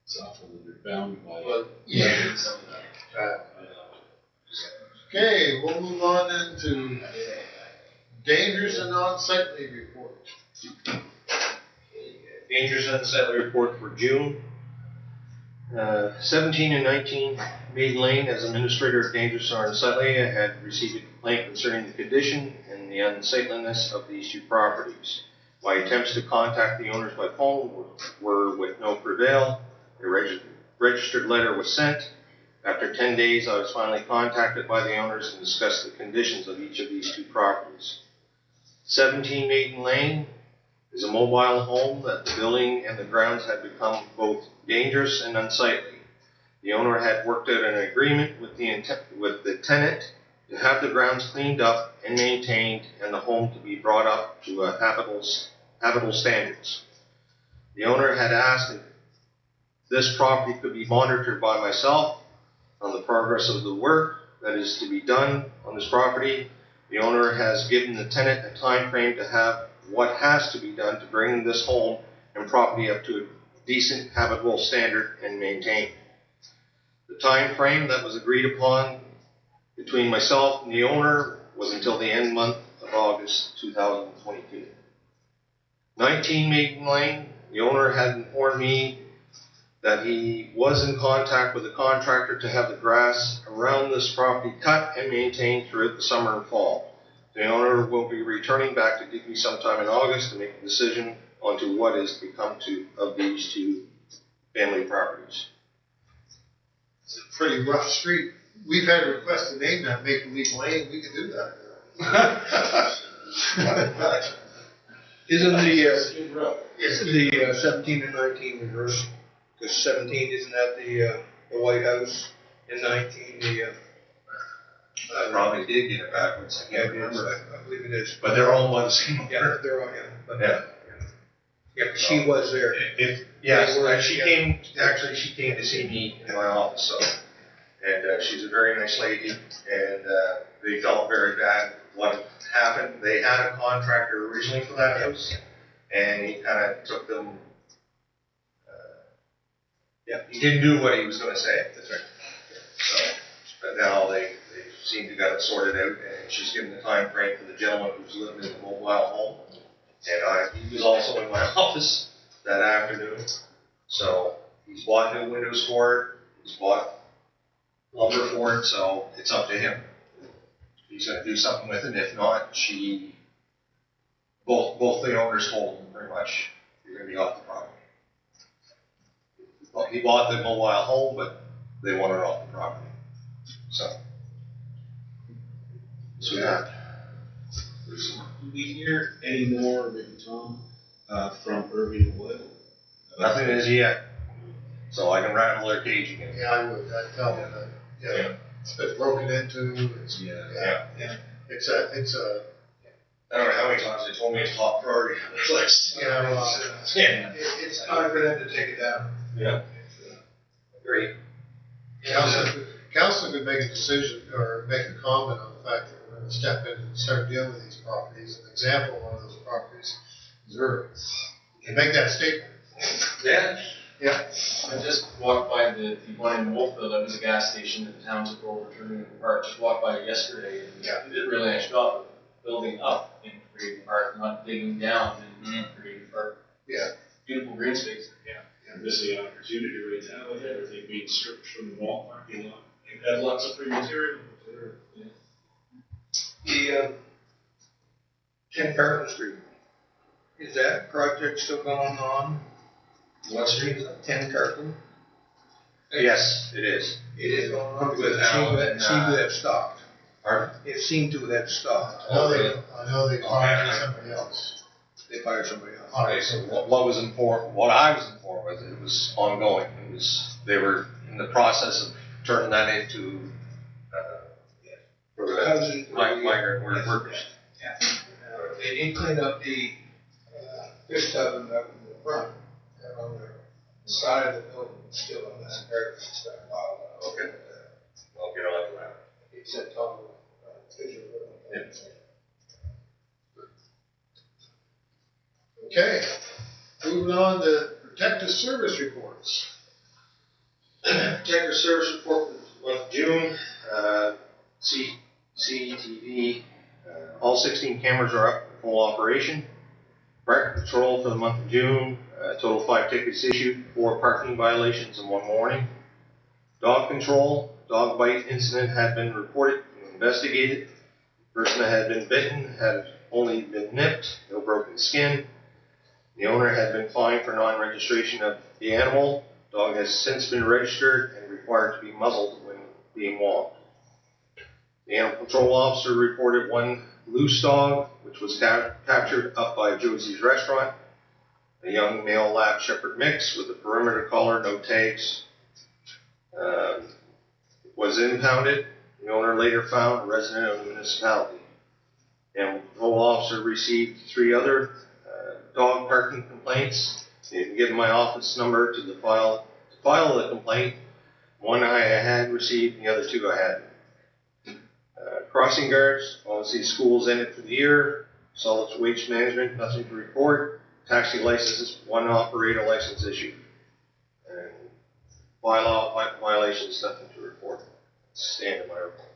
It's awful that you're bound by Well, Yeah. some of that. Okay, we'll move on then to dangerous and unsightly report. Dangerous and unsightly report for June. 17 and 19 Maiden Lane, as administrator of dangerous or unsightly, I had received a complaint concerning the condition and the unsightliness of these two properties. My attempts to contact the owners by phone were with no prevail. A registered letter was sent. After 10 days, I was finally contacted by the owners and discussed the conditions of each of these two properties. 17 Maiden Lane is a mobile home that the building and the grounds had become both dangerous and unsightly. The owner had worked out an agreement with the tenant to have the grounds cleaned up and maintained and the home to be brought up to habitable standards. The owner had asked if this property could be monitored by myself on the progress of the work that is to be done on this property. The owner has given the tenant a time frame to have what has to be done to bring this home and property up to a decent habitable standard and maintained. The time frame that was agreed upon between myself and the owner was until the end month of August 2022. 19 Maiden Lane, the owner had informed me that he was in contact with a contractor to have the grass around this property cut and maintained throughout the summer and fall. The owner will be returning back to Digby sometime in August to make a decision onto what is to become of these two family properties. It's a pretty rough street. We've had a request to name that Maple Leaf Lane. We could do that. Isn't the 17 and 19 reverse? Because 17, isn't that the White House, and 19 the I probably did get it backwards. I can't remember. I believe it is. But they're all by the same owner. Yeah, they're all, yeah. But, Yeah. Yeah, 'cause she was there. Yes, she came to see me in my office, so. And she's a very nice lady, and they felt very bad what happened. They had a contractor originally for that house, and he kind of took them, he didn't do what he was going to say. That's right. So, but now they seem to got it sorted out, and she's given the time frame for the gentleman who's living in the mobile home. And he was also in my office that afternoon. So he's bought new windows for it. He's bought lumber for it. So it's up to him. He's going to do something with it. If not, both the owners told him pretty much you're going to be off the property. He bought the mobile home, but they want it off the property. So yeah. Do we hear any more, maybe Tom, from Irving Wood? Nothing as yet. So I can rattle their cage again. Yeah, I would. I'd tell them that. Yeah. It's been broken into. It's, Yeah. It's a. I don't know how many times they told me it's top priority on the list. It's time for them to take it down. Yeah. Great. Council could make a decision or make a comment on the fact that we're going to step in and start dealing with these properties. An example of one of those properties is Irving. You can make that statement. Yeah. Yeah. I just walked by the one in Wolfville, that was a gas station that the town took over, turning into a park. Just walked by it yesterday, and they did a really nice job of building up and creating a park, not digging down and creating a park. Yeah. Beautiful green space. And missing opportunity right now with everything being stripped from the wall parking lot. They've had lots of free material. The 10 Carlton Street, is that project still going on? What street is that? 10 Carlton? Yes, it is. It is going on because With it seemed Alan, to have stopped. Pardon? It seemed to have stopped. I know they fired somebody else. They fired somebody else. Okay, so what I was informed was it was ongoing. They were in the process of turning that into for the migrant workers. They did clean up the fish tub up in the front, and on the side of the building, still on that area, stuff piled up. Okay. I'll get on to that. It's at top of Fisher Road. Okay. Moving on to protective service reports. Protective service report for the month of June. CCTV. All 16 cameras are up in full operation. Record patrol for the month of June. Total 5 tickets issued, 4 parking violations in one morning. Dog control, dog bite incident had been reported and investigated. Person that had been bitten had only been nipped, no broken skin. The owner had been fined for non-registration of the animal. Dog has since been registered and required to be muzzled when being walked. The animal control officer reported 1 loose dog, which was captured up by Josie's restaurant. A young male lab shepherd mix with a perimeter collar, no tags, was impounded. The owner later found a resident of the municipality. The animal control officer received 3 other dog parking complaints. You can give my office number to file the complaint. 1 I had received, the other 2 I hadn't. Crossing guards, obviously schools ended for the year. Solid waste management, nothing to report. Taxi licenses, 1 operator license issued. And bylaw violations, nothing to report. Stand in my report.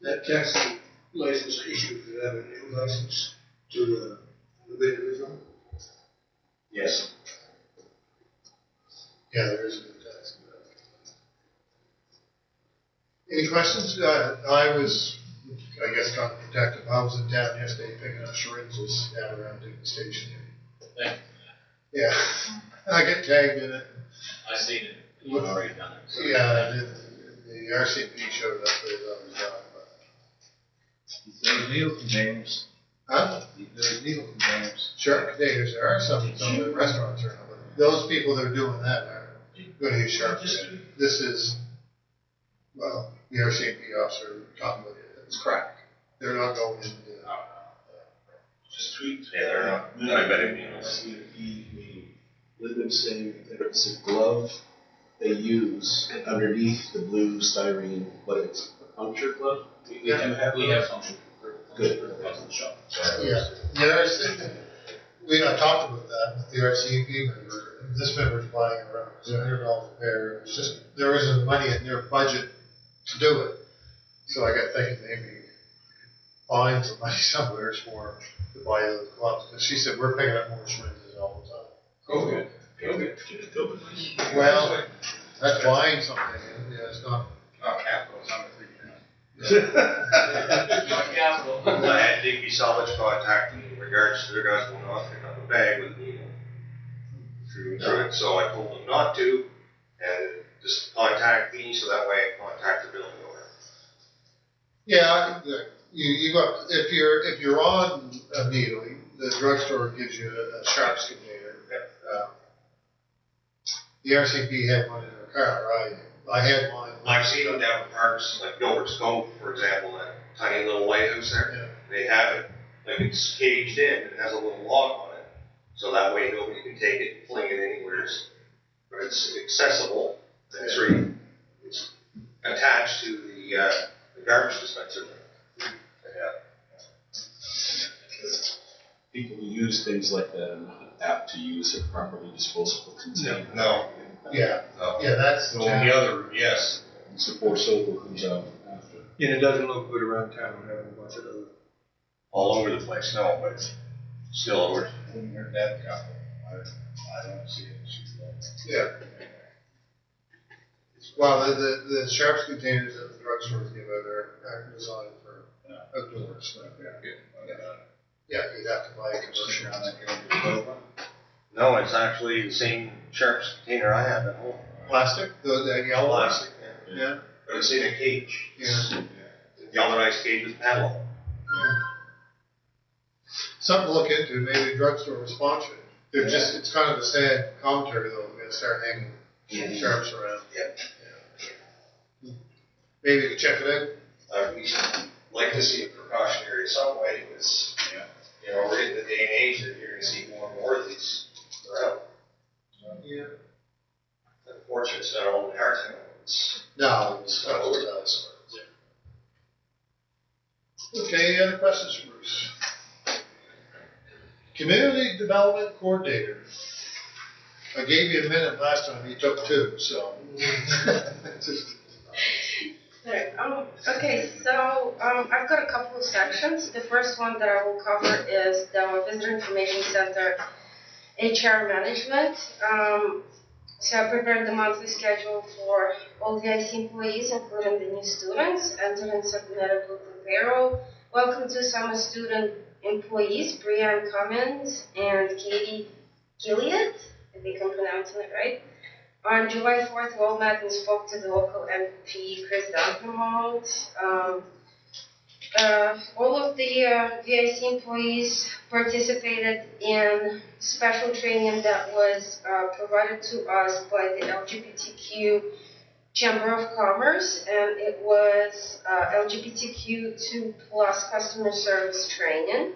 That taxi license issue, did have a new license to the individual? Yes. Yeah, there is a good tax. Any questions? I was, I guess, counterproductive. I was in town yesterday picking up syringes down around Dayton Station. Thank Yeah, I get tagged in it. I seen it. You were already done it. So. Yeah, the RCMP showed up there, that was done. Those needle containers, Huh? those needle containers. Sharp containers, there are some of the restaurants are, but those people that are doing that are going to use sharp containers. This is, well, the RCMP officer talking about it, it's crack. They're not going into Just tweet. Yeah, they're not. I bet it means. Let them say that it's a glove they use underneath the blue styrene, but it's a puncture glove. We have function. Good. That's the shop. Yeah, I talked about that with the RCMP member. This member's buying around $100 a pair. It's just, there isn't money in their budget to do it. So I got thinking maybe find some money somewhere for to buy those gloves. Because she said we're picking up more syringes all the time. COVID. Well, that's buying something. Yeah, it's not. Not capital, it's not a free Not capital. I had Digby Salvage contact me in regards to their guys going off picking up a bag with needle through it. So I told them not to, and just contact me so that way I can contact the building owner. Yeah, you got if you're on a needle, the drugstore gives you a sharps container. The RCP had one in their car. I had mine. I've seen them down in parks, like Gilbert's Cove, for example, that tiny little lighthouse there. Yeah. They have it, like it's caged in, it has a little lock on it, so that way nobody can take it and fling it anywhere. But it's accessible, and it's attached to the garbage dispenser. People who use things like that are not apt to use a properly disposable container. No. Yeah. No. Yeah, that's So in the other room, yes. It's the poor soul who comes out after. And it doesn't look good around town having a bunch of those. All over the place, no, but it's still over. When you're that couple, I don't see an issue with that. Yeah. Well, the sharps containers that the drugstores give out are designed for outdoors. Yeah, you'd have to buy a commercial. No, it's actually the same sharps container I have at home. Plastic, the yellow Plastic, Yeah. but it's in a cage. Yeah. Galvanized cage with padlock. Something to look into. Maybe a drugstore will sponsor it. They're just, it's kind of a sad commentary though. We're gonna start hanging sharps around. Yeah. Maybe you can check it out. We'd like to see a precautionary some way, because, you know, we're in the day and age that you're gonna see more and more of these around. Yeah. Unfortunately, it's not only our town, it's No, it's not over that. Okay, any other questions for Bruce? Community Development Coordinator. I gave you a minute last time, you took 2, so. Okay, so I've got a couple of sections. The first one that I will cover is the Visitor Information Center HR management. So I prepared the monthly schedule for all VIC employees, including the new students, entered and submitted with the payroll. Welcome to summer student employees, Brianne Cummins and Katie Gilliard, if I'm pronouncing it right. On July 4th, we all met and spoke to the local MP, Chris Dunkermont. All of the VIC employees participated in special training that was provided to us by the LGBTQ Chamber of Commerce, and it was LGBTQ2+ customer service training.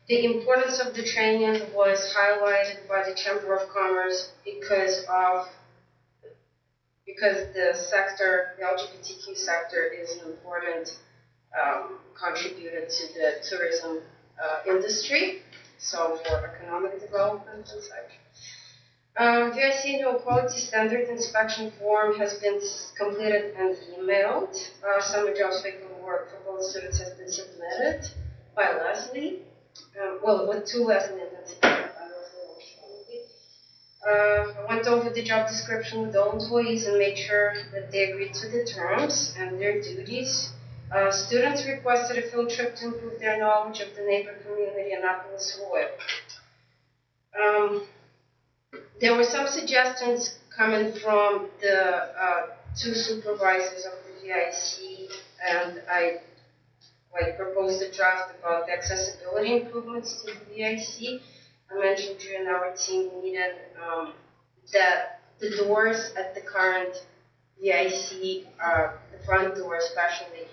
The importance of the training was highlighted by the Chamber of Commerce because the sector, the LGBTQ sector, is an important contributor to the tourism industry, so for economic development and such. VIC annual quality standard inspection form has been completed and emailed. Summer jobs paperwork for both students has been submitted by Leslie. With two Leslie and then submitted by Leslie. I went over the job description with all employees and made sure that they agreed to the terms and their duties. Students requested a field trip to improve their knowledge of the neighbor community in Annapolis, Florida. There were some suggestions coming from the two supervisors of the VIC, and I proposed a draft about the accessibility improvements to the VIC. I mentioned during our team meeting that the doors at the current VIC, the front door especially,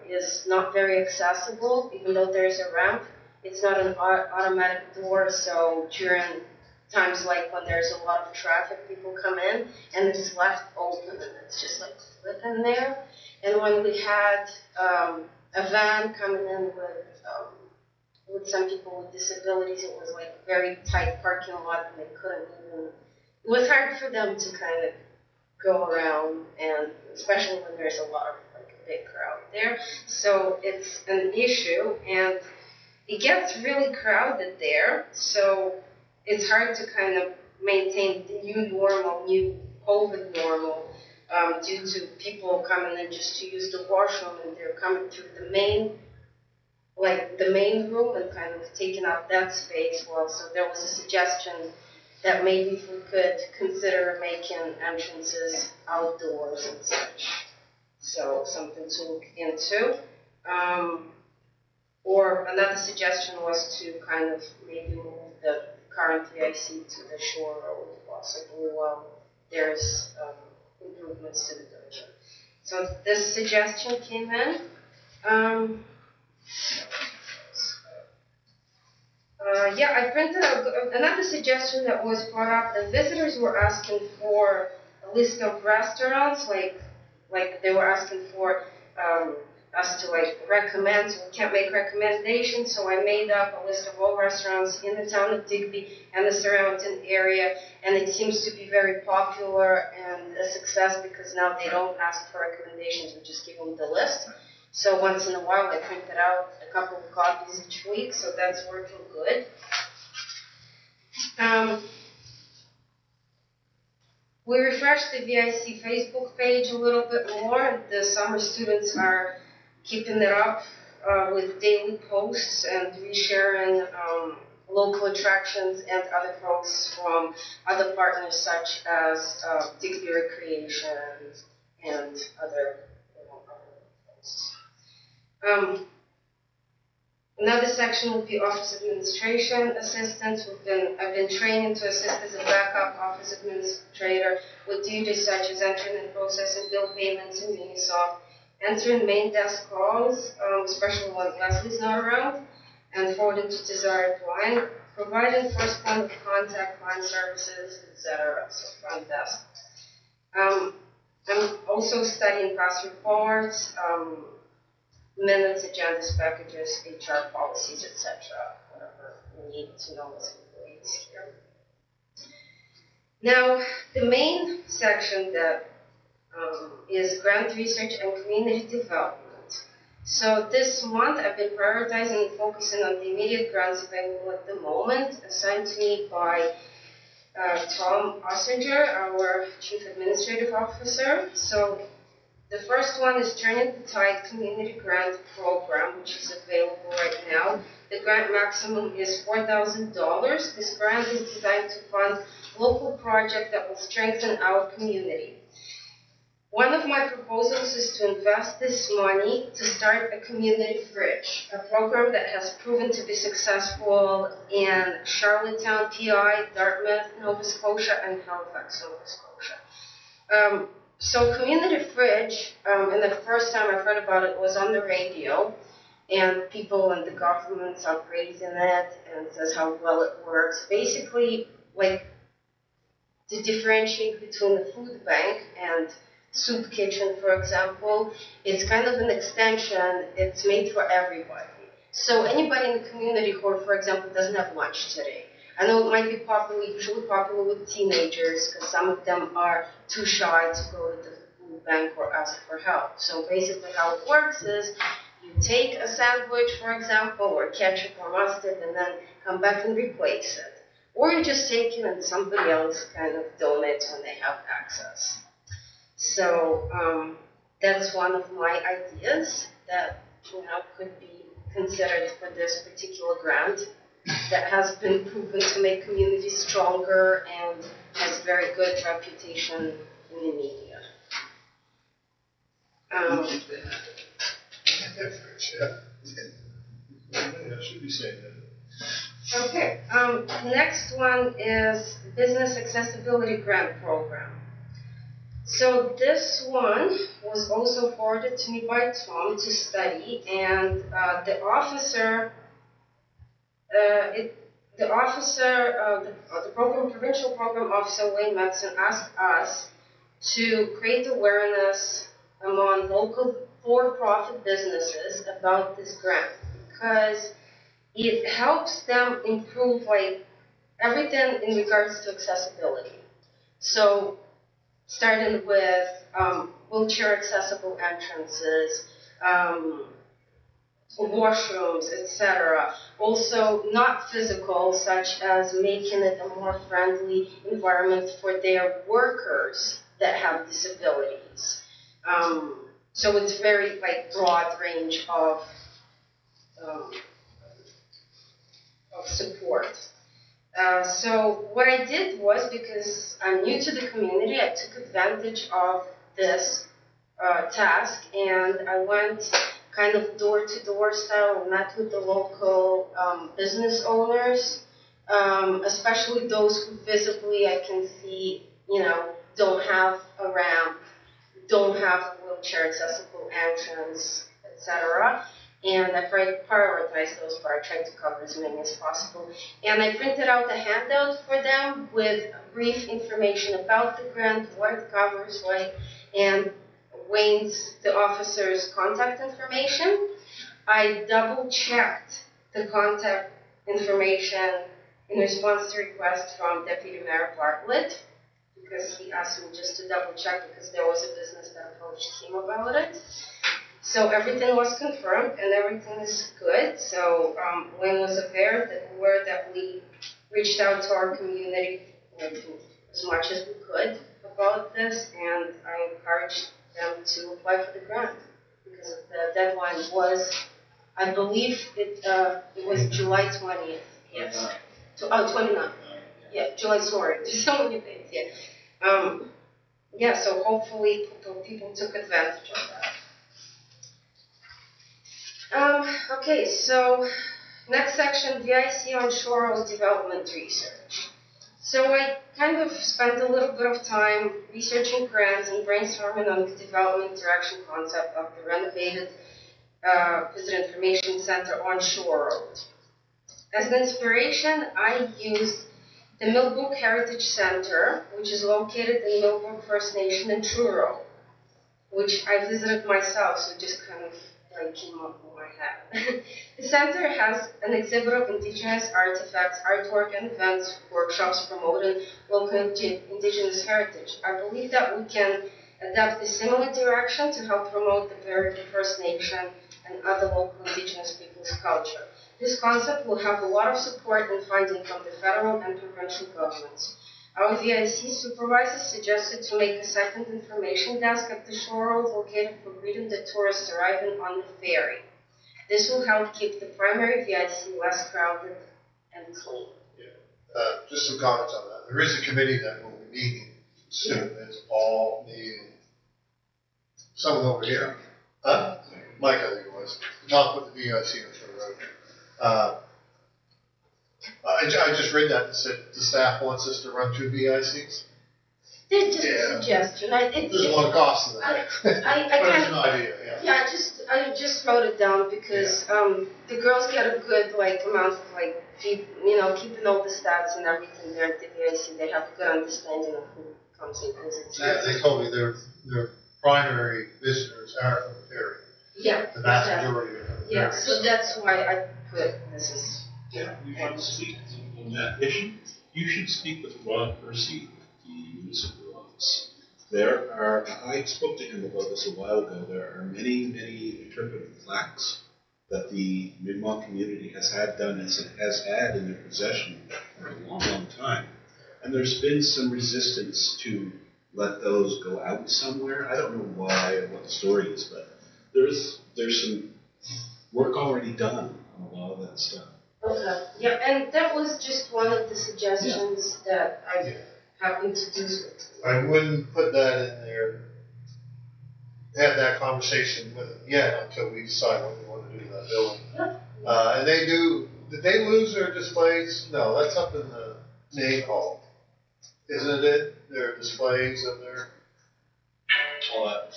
is not very accessible, even though there's a ramp. It's not an automatic door, so during times like when there's a lot of traffic, people come in and it's left open and it's just like flipping there. And when we had a van coming in with some people with disabilities, it was like a very tight parking lot and they couldn't even, it was hard for them to kind of go around, and especially when there's a lot of big crowd there. So it's an issue, and it gets really crowded there, so it's hard to kind of maintain the new normal, new COVID normal, due to people coming in just to use the washroom, and they're coming through the main room and kind of taking up that space. Well, so there was a suggestion that maybe if we could consider making entrances outdoors and such. So something to look into. Or another suggestion was to kind of maybe move the current VIC to the shore road possibly while there's improvements to the building. So this suggestion came in. I printed out another suggestion that was brought up. The visitors were asking for a list of restaurants, like they were asking for us to recommend. So we can't make recommendations, so I made up a list of all restaurants in the town of Digby and the surrounding area, and it seems to be very popular and a success because now they don't ask for recommendations, we just give them the list. So once in a while I printed out a couple of copies each week, so that's working good. We refreshed the VIC Facebook page a little bit more. The summer students are keeping it up with daily posts and resharing local attractions and other posts from other partners such as Digby Recreation and other posts. Another section would be office administration assistants. I've been training to assist as a backup office administrator with duties such as entering and processing bill payments in Minisoft, answering main desk calls, especially when Leslie's not around, and forwarding to desired line, providing first point of contact, line services, etc. So front desk. I'm also studying past reports, minutes, agendas, packages, HR policies, etc. Whatever we need to know as employees here. Now, the main section that is grant research and community development. So this month I've been prioritizing and focusing on the immediate grants available at the moment, assigned to me by Tom Ossinger, our Chief Administrative Officer. So the first one is Turning the Tide Community Grant Program, which is available right now. The grant maximum is $4,000. This grant is designed to fund local projects that will strengthen our community. One of my proposals is to invest this money to start a community fridge, a program that has proven to be successful in Charlottetown, PI, Dartmouth, Nova Scotia, and Halifax, Nova Scotia. So community fridge, and the first time I heard about it was on the radio, and people in the governments are praising it and says how well it works. Basically, like, to differentiate between the food bank and soup kitchen, for example, it's kind of an extension. It's made for everybody. So anybody in the community who, for example, doesn't have lunch today. I know it might be usually popular with teenagers, because some of them are too shy to go to the food bank or ask for help. So basically how it works is you take a sandwich, for example, or ketchup or mustard, and then come back and replace it. Or you just take it and somebody else kind of donates when they have access. So that's one of my ideas that could be considered for this particular grant that has been proven to make communities stronger and has very good reputation in the media. Should be saying that. Okay. Next one is Business Accessibility Grant Program. So this one was also forwarded to me by Tom to study, and the provincial program officer, Wayne Metzen, asked us to create awareness among local for-profit businesses about this grant, because it helps them improve everything in regards to accessibility. So starting with wheelchair accessible entrances, washrooms, etc. Also not physical, such as making it a more friendly environment for their workers that have disabilities. So it's very broad range of support. So what I did was, because I'm new to the community, I took advantage of this task, and I went kind of door-to-door style and met with the local business owners, especially those who visibly I can see, don't have a ramp, don't have a wheelchair accessible entrance, etc. And I prioritized those parts, tried to cover as many as possible. And I printed out a handout for them with brief information about the grant, what it covers, and Wayne's, the officer's contact information. I double-checked the contact information in response to request from Deputy Mayor Bartlett, because he asked me just to double-check because there was a business that approached him about it. So everything was confirmed and everything is good. So Wayne was aware that we reached out to our community as much as we could about this, and I encouraged them to apply for the grant because the deadline was, I believe it was July 20th. Yes. 29th. Yeah, July, sorry. There's so many things, yeah. So hopefully people took advantage of that. Okay, so next section, VIC on Shore Road development research. So I kind of spent a little bit of time researching grants and brainstorming on the development direction concept of the renovated Visitor Information Center on Shore Road. As an inspiration, I used the Millbrook Heritage Center, which is located in Millbrook First Nation in Truro, which I visited myself, so just kind of came up in my head. The center has an exhibit of indigenous artifacts, artwork, and events, workshops promoting local indigenous heritage. I believe that we can adopt a similar direction to help promote the American First Nation and other local indigenous peoples' culture. This concept will have a lot of support and funding from the federal and provincial governments. Our VIC supervisor suggested to make a second information desk at the shore road located for greeting the tourists arriving on the ferry. This will help keep the primary VIC less crowded and clean. Just some comments on that. There is a committee that will be meeting soon. It's Paul, me, and someone over here. Mike, I think it was. To talk with the VIC on Shore Road. I just read that and said the staff wants us to run 2 VICs. It's just a suggestion. There's a lot of cost to that. But it's an idea, yeah. I just wrote it down because the girls get a good amount of keeping all the stats and everything there at the VIC. They have a good understanding of who comes and visits. Yeah, they told me their primary visitors are from the ferry. Yeah, The vast majority are from the ferry. Yeah, so that's why I put this is. Yeah, you should speak on that issue. You should speak with Ron Percy, the municipal office. I spoke to him about this a while ago. There are many interpretive plaques that the Mi'kmaq community has had done and has had in their possession for a long time. And there's been some resistance to let those go out somewhere. I don't know why or what the story is, but there's some work already done on a lot of that stuff. Okay. Yeah, and that was just one of the suggestions that I happened to do. I wouldn't put that in there, have that conversation with them yet until we decide what we want to do to that building. Yeah. And did they lose their displays? No, that's up in the main hall. Isn't it? Their displays of their. Well,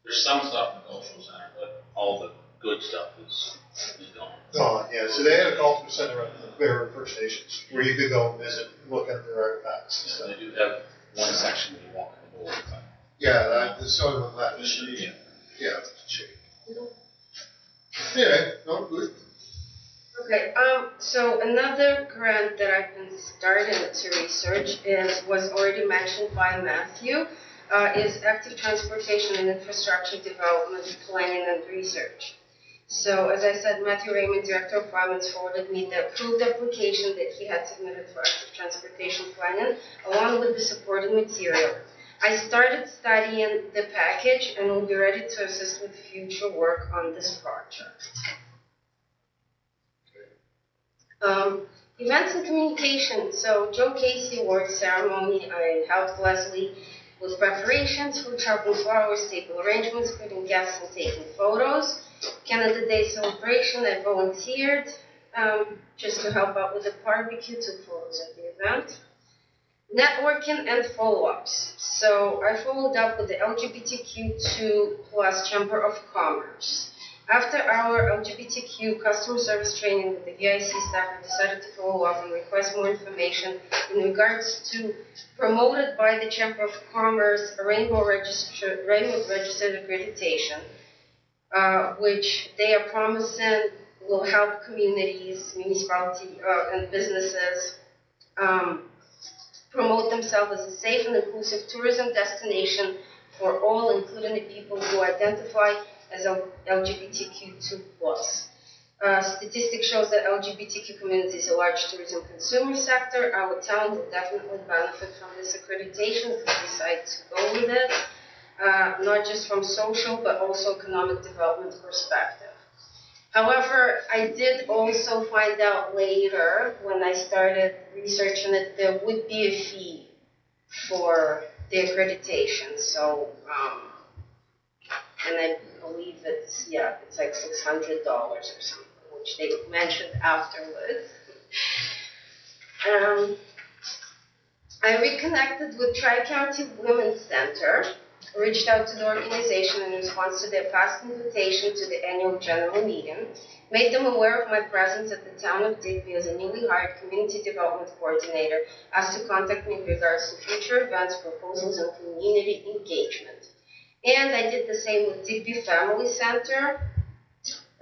there's some stuff in the cultural center, but all the good stuff is gone. Gone, yeah. So they had a cultural center at the Bear First Nations where you could go and visit, look at their artifacts and So stuff. they do have one section where you walk in the board, but Yeah, that's sort of that. yeah. Yeah. Yeah, no, good. Okay, so another grant that I've been starting to research was already mentioned by Matthew, is Active Transportation and Infrastructure Development Planning and Research. So, as I said, Matthew Raymond, Director of Finance, forwarded me the approved application that he had submitted for Active Transportation Planning, along with the supporting material. I started studying the package and will be ready to assist with future work on this project. Events and communication. So, Joe Casey Award ceremony, I helped Leslie with preparations, food, shopping, flowers, table arrangements, putting guests and taking photos. Canada Day celebration, I volunteered just to help out with the barbecue, took photos of the event. Networking and follow-ups. So I followed up with the LGBTQ2+ Chamber of Commerce. After our LGBTQ customer service training with the VIC staff, I decided to follow up and request more information in regards to promoted by the Chamber of Commerce Rainbow Registered accreditation, which they are promising will help communities, municipalities, and businesses promote themselves as a safe and inclusive tourism destination for all, including the people who identify as LGBTQ2+. Statistics shows that LGBTQ community is a large tourism consumer sector. Our town will definitely benefit from this accreditation if we decide to go with it, not just from social but also economic development perspective. However, I did also find out later when I started researching it, there would be a fee for the accreditation. So, and I believe it's like $600 or something, which they mentioned afterwards. I reconnected with Tri-County Women's Center, reached out to the organization in response to their past invitation to the annual general meeting, made them aware of my presence at the town of Digby as a newly hired community development coordinator, asked to contact me in regards to future events, proposals, and community engagement. And I did the same with Digby Family Center.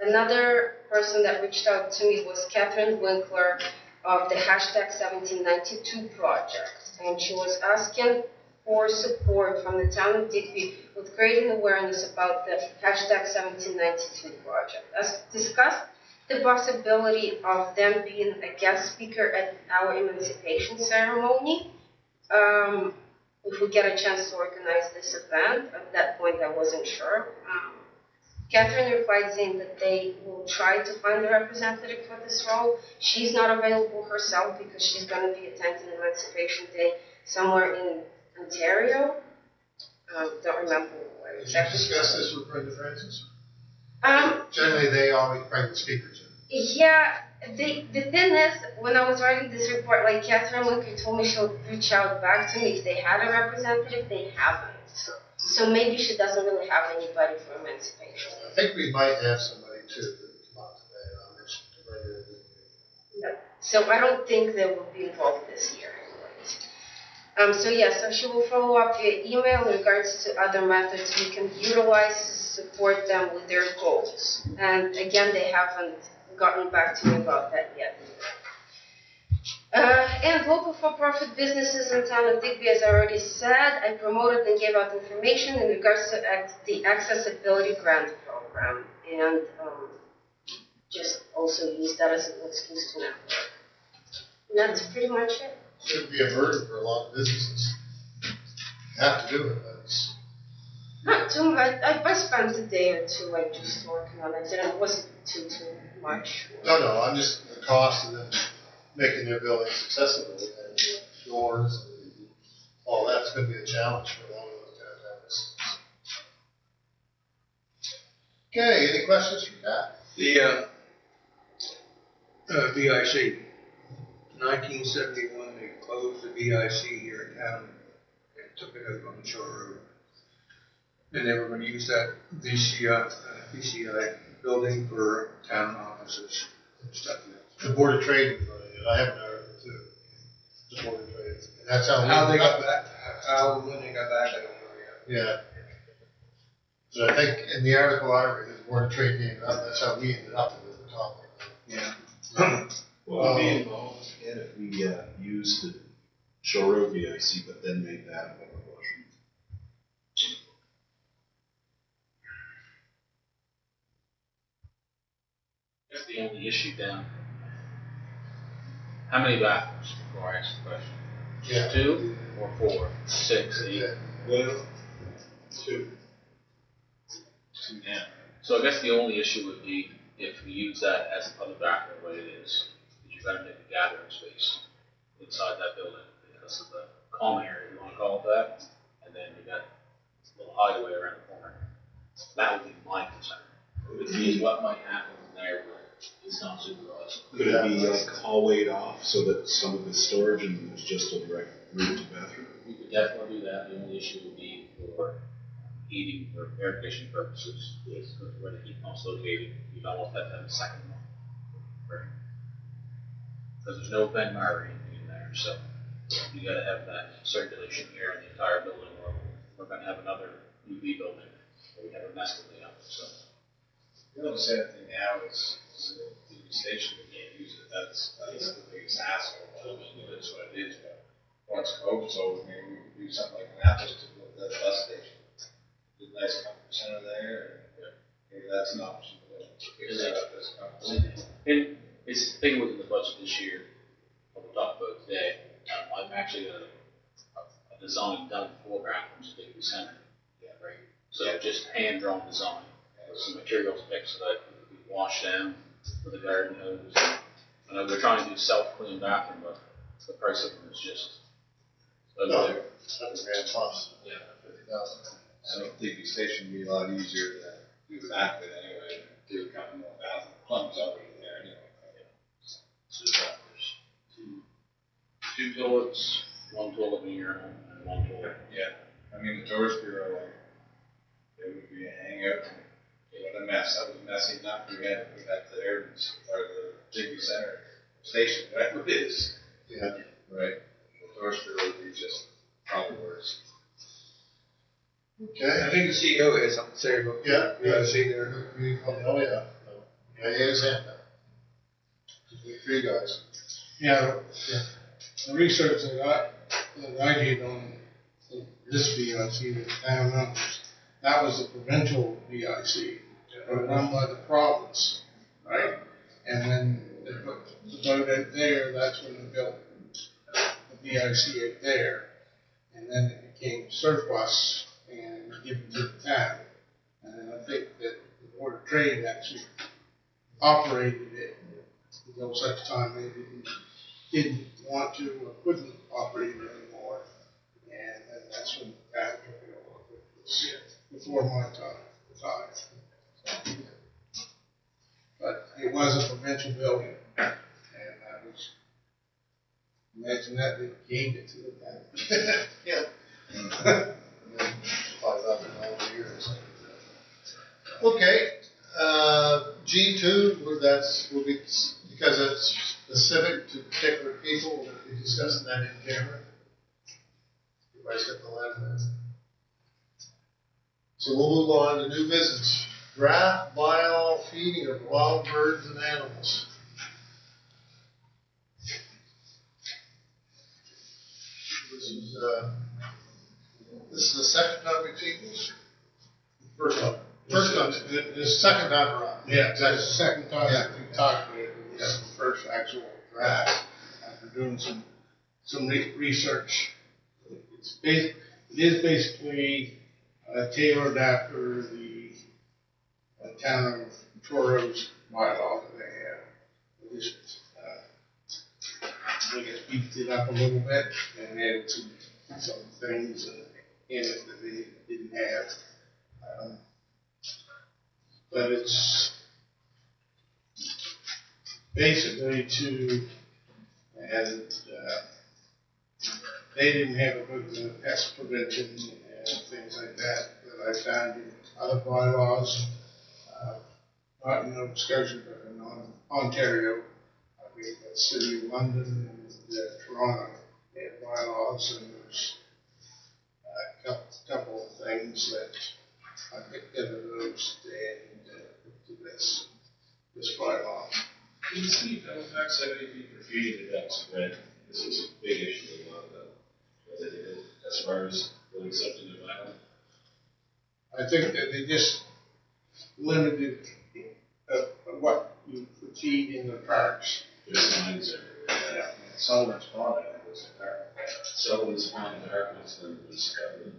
Another person that reached out to me was Catherine Winkler of the #1792 project, and she was asking for support from the town of Digby with creating awareness about the hashtag 1793 project. As discussed, the possibility of them being a guest speaker at our emancipation ceremony. If we get a chance to organize this event, at that point I wasn't sure. Catherine replied saying that they will try to find a representative for this role. She's not available herself because she's going to be attending Emancipation Day somewhere in Ontario. Don't remember where Did you exactly. discuss this with Brenda Francis? Um, Generally, they always bring the speakers in. Yeah, the thing is, when I was writing this report, like Catherine Winker told me she'll reach out back to me if they had a representative. They haven't. So maybe she doesn't really have anybody for Emancipation. I think we might have somebody too that would come out today, and I'll mention to Brenda. No. So I don't think they will be involved this year anyways. So she will follow up via email in regards to other methods we can utilize to support them with their goals. And again, they haven't gotten back to me about that yet. And local for-profit businesses in town of Digby, as I already said, I promoted and gave out information in regards to the Accessibility Grant Program, and just also use that as an excuse to network. And that's pretty much it. Should be a burden for a lot of businesses. You have to do it, but it's. Not too much. I spent a day or two like just working on it, and it wasn't too much. No, I'm just the cost of them making their buildings accessible and doors and all that's going to be a challenge for a lot of those downtown businesses. Okay, any questions for Pat? The VIC, 1971, they closed the VIC here in town and took it out on the shore road. And they were going to use that VCI building for town offices and stuff. The Board of Trade is running it. I have an article too. The Board of Trade. And that's how They got back. When they got back, I don't know yet. Yeah. So I think in the article I read, the Board of Trade came up. That's how we ended up with the topic. Yeah. Well, we'd be involved again if we used the Shore Road VIC, but then made that a public washroom. That's the only issue down. How many bathrooms before I ask the question? Yeah. 2 or 4, 6, 8? Well, 2. 2 now. So I guess the only issue would be if we use that as a public bathroom the way it is you've got to make a gathering space inside that building because of the common area, you want to call it that, and then you got a little hideaway around the corner. That would be my concern. It would be what might happen there, but it's not supervised. Could it be like hallwayed off so that some of the storage and there's just a direct route to bathroom? We could definitely do that. The only issue would be for heating or air conditioning purposes. Yes. Where the heat pump's located, you don't want that to have a second one. Right. Because there's no Ben Murray in there, so you got to have that circulation here in the entire building, or we're going to have another UV building where we have a mess with the other. So The only sad thing now is the station, we can't use it. That's the biggest hassle. I mean, it is what it is, but once COVID's over, maybe we could do something like Annapolis to build that bus station. Do a nice comfort center there, and maybe that's an option. And it's the thing within the budget this year, what we talked about today, I've actually got a design done for bathrooms at Digby Center. Yeah, right. So just hand-drawn design with some materials picked so that we wash them with a garden hose. I know we're trying to do self-clean bathroom, but the price of them is just $100,000 plus. Yeah. 50,000. I think Digby Station would be a lot easier to do the back of it anyway, do a couple more bathroom plumbs already there anyway. So there's 2 toilets, 1 toilet in the urinal, and 1 toilet. Yeah, I mean, the tourist bureau, like, it would be a hangout, what a mess, that was messy enough, we had there, or the Digby Center station, whatever it is. Yeah. Right, the tourist bureau would be just probably worse. Okay. I think the CEO has something to say about Yeah. VIC there. Oh, yeah. Yeah, he has hand up. Three guys. Yeah, the research that I did on this VIC that the town owns, that was a provincial VIC, run by the province, right? And when they put the boat out there, that's when they built the VIC out there. And then it became surplus and given to the town. And then I think that the Board of Trade actually operated it until such time they didn't want to or couldn't operate it anymore. And then that's when the town took it over. It was before my time. But it was a provincial building. And that was, imagine that they gave it to the town. Yeah. $5,000 a year or something. Okay, G2, will be, because it's specific to particular people, we'll be discussing that in camera. Everybody's got the line there. So we'll move on to new business. Draft bylaw feeding of wild birds and animals. This is the second time we've seen this? First time. The second time around. Yeah, that's the second time that we talked about it. This is the first actual draft after doing some research. It is basically tailored after the town of Toro's bylaw that they have. We just, I guess, beefed it up a little bit and added some things in it that they didn't have. But it's basically and they didn't have a good pest prevention and things like that I found in other bylaws, not in Nova Scotia, but in Ontario. I mean, the City of London and Toronto had bylaws, and there's a couple of things that I picked out of those to this bylaw. In the city of Halifax, 70 feet for feeding the ducks, right? This is a big issue in a lot of them. As far as really accepting their bylaw. I think that they just limited what you could feed in the parks. There's signs everywhere. Yeah. Sullivan's Pond, I think, was a park. Sullivan's Pond in Harkness was covered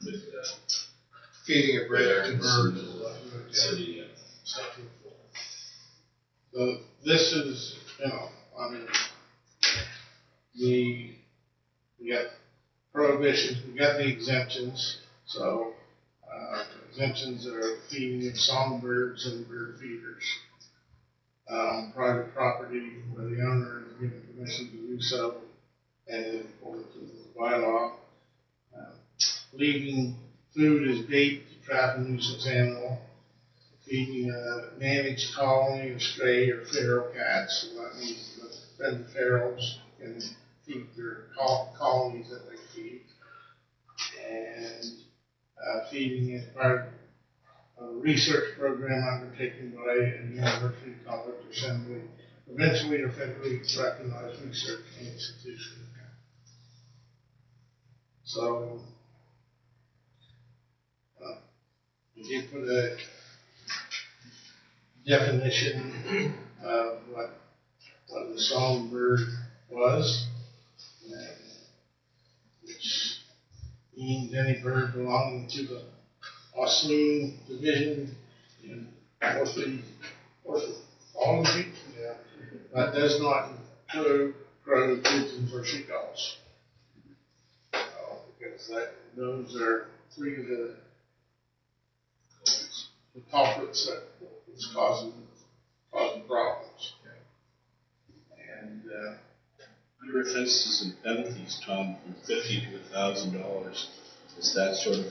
with Feeding a bread to birds. City, So this is, I mean, we got prohibitions, we got the exemptions. So exemptions are feeding of songbirds and bird feeders on private property where the owner is given permission to do so, and in accordance with the bylaw. Leaving food as bait to trap a nuisance animal. Feeding a managed colony of stray or feral cats, so that means that the ferals can feed their colonies that they feed. And feeding is part of a research program undertaken by a university, college, or assembly, provincially or federally recognized research institution. So, we did put a definition of what the songbird was, which means any bird belonging to the Osmium division in ornithology, but does not include crows, pigeons, or seagulls. Because those are three of the culprits that is causing problems. And your offenses and penalties, Tom, from $50 to $1,000. Is that sort of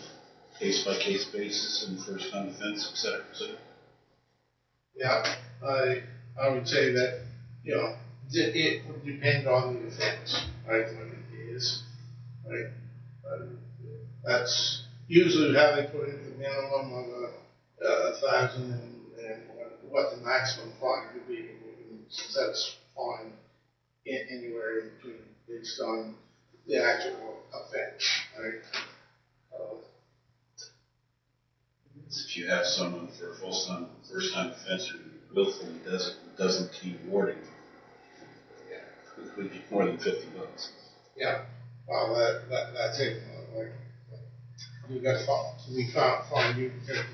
case-by-case basis and first-time offense, et cetera, et cetera? Yeah, I would say that, it would depend on the offense, right, what it is, right? That's usually how they put it, the minimum of $1,000 and what the maximum fine could be. That's fine anywhere in between, based on the actual offense, right? If you have someone for a first time offense who willfully doesn't keep warding, it would be more than $50. Yeah, well, that's it, like, you got we find you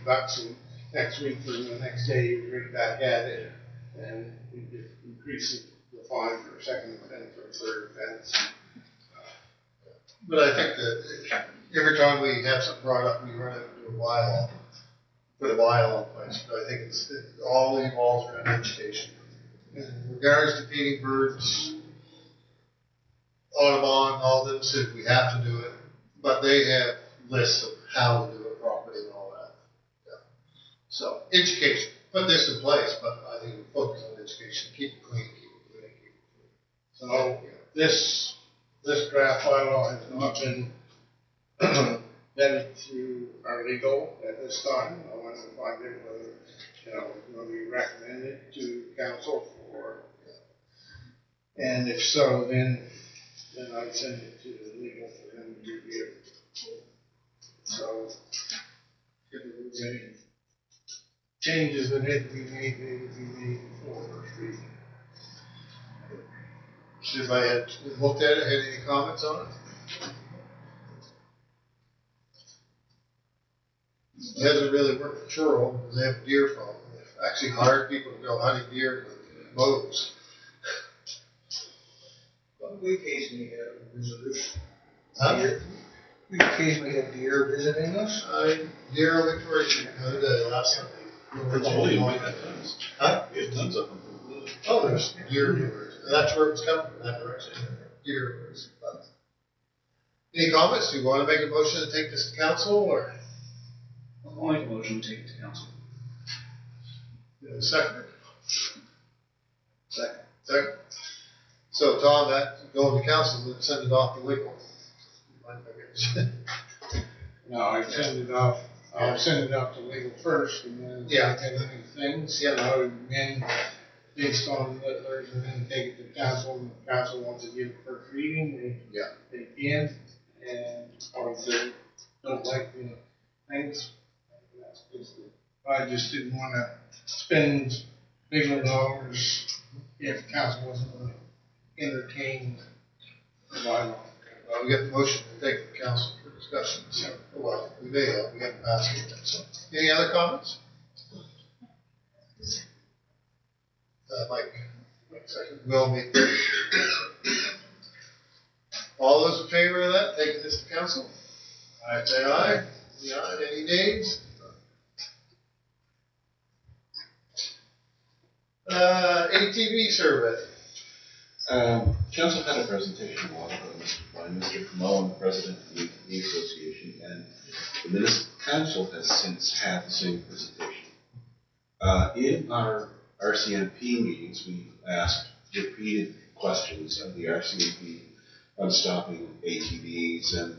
$50 and next week or the next day you right back at it, and we just increase the fine for a second offense or third offense. But I think that every time we have something brought up, we run it into a bylaw, put a bylaw in place. But I think it all evolves around education. In regards to feeding birds, Audubon, all them said we have to do it, but they have lists of how to do it properly and all that. Yeah. So education, put this in place, but I think we focus on education, keep it clean, keep it clean, keep it clean. So this draft bylaw has not been vetted through our legal at this time. I want to find out whether, will we recommend it to council for, and if so, then I'd send it to the legal for them to review. So if there was any changes that had to be made, they would be made before first reading. So everybody had looked at it, had any comments on it? It hasn't really worked for Truro because they have a deer problem. They've actually hired people to go hunting deer with bows. We occasionally have visitors. Huh? We occasionally have deer visiting us. Deer on Victoria Street the other day, last Sunday. We have tons. Huh? We have tons of them. Oh, there's deer everywhere. And that's where it's coming from, that direction. Deer everywhere. But any comments? Do you want to make a motion to take this to council or? I'll make a motion to take it to council. Second? Second. Second. So Tom, that going to council, then send it off to legal. No, I send it off. I'll send it off to legal first, and then Yeah. if I have any things, Yeah. then based on that, and then take it to council. And if council wants to give it first reading, they can. And or if they don't like the things, that's just it. I just didn't want to spend bigger dollars if council wasn't going to entertain the bylaw. Well, we got the motion to take it to council for discussion. So, well, we may have, we haven't passed it yet. So, any other comments? Mike, second. Will make. All those in favor of that, taking this to council? Aye, say aye. Aye. Any nays? ATV survey. Council had a presentation a while ago by Mr. Cremon, the president of the ATV Association, and the municipal council has since had the same presentation. In our RCMP meetings, we asked repeated questions of the RCMP on stopping ATVs and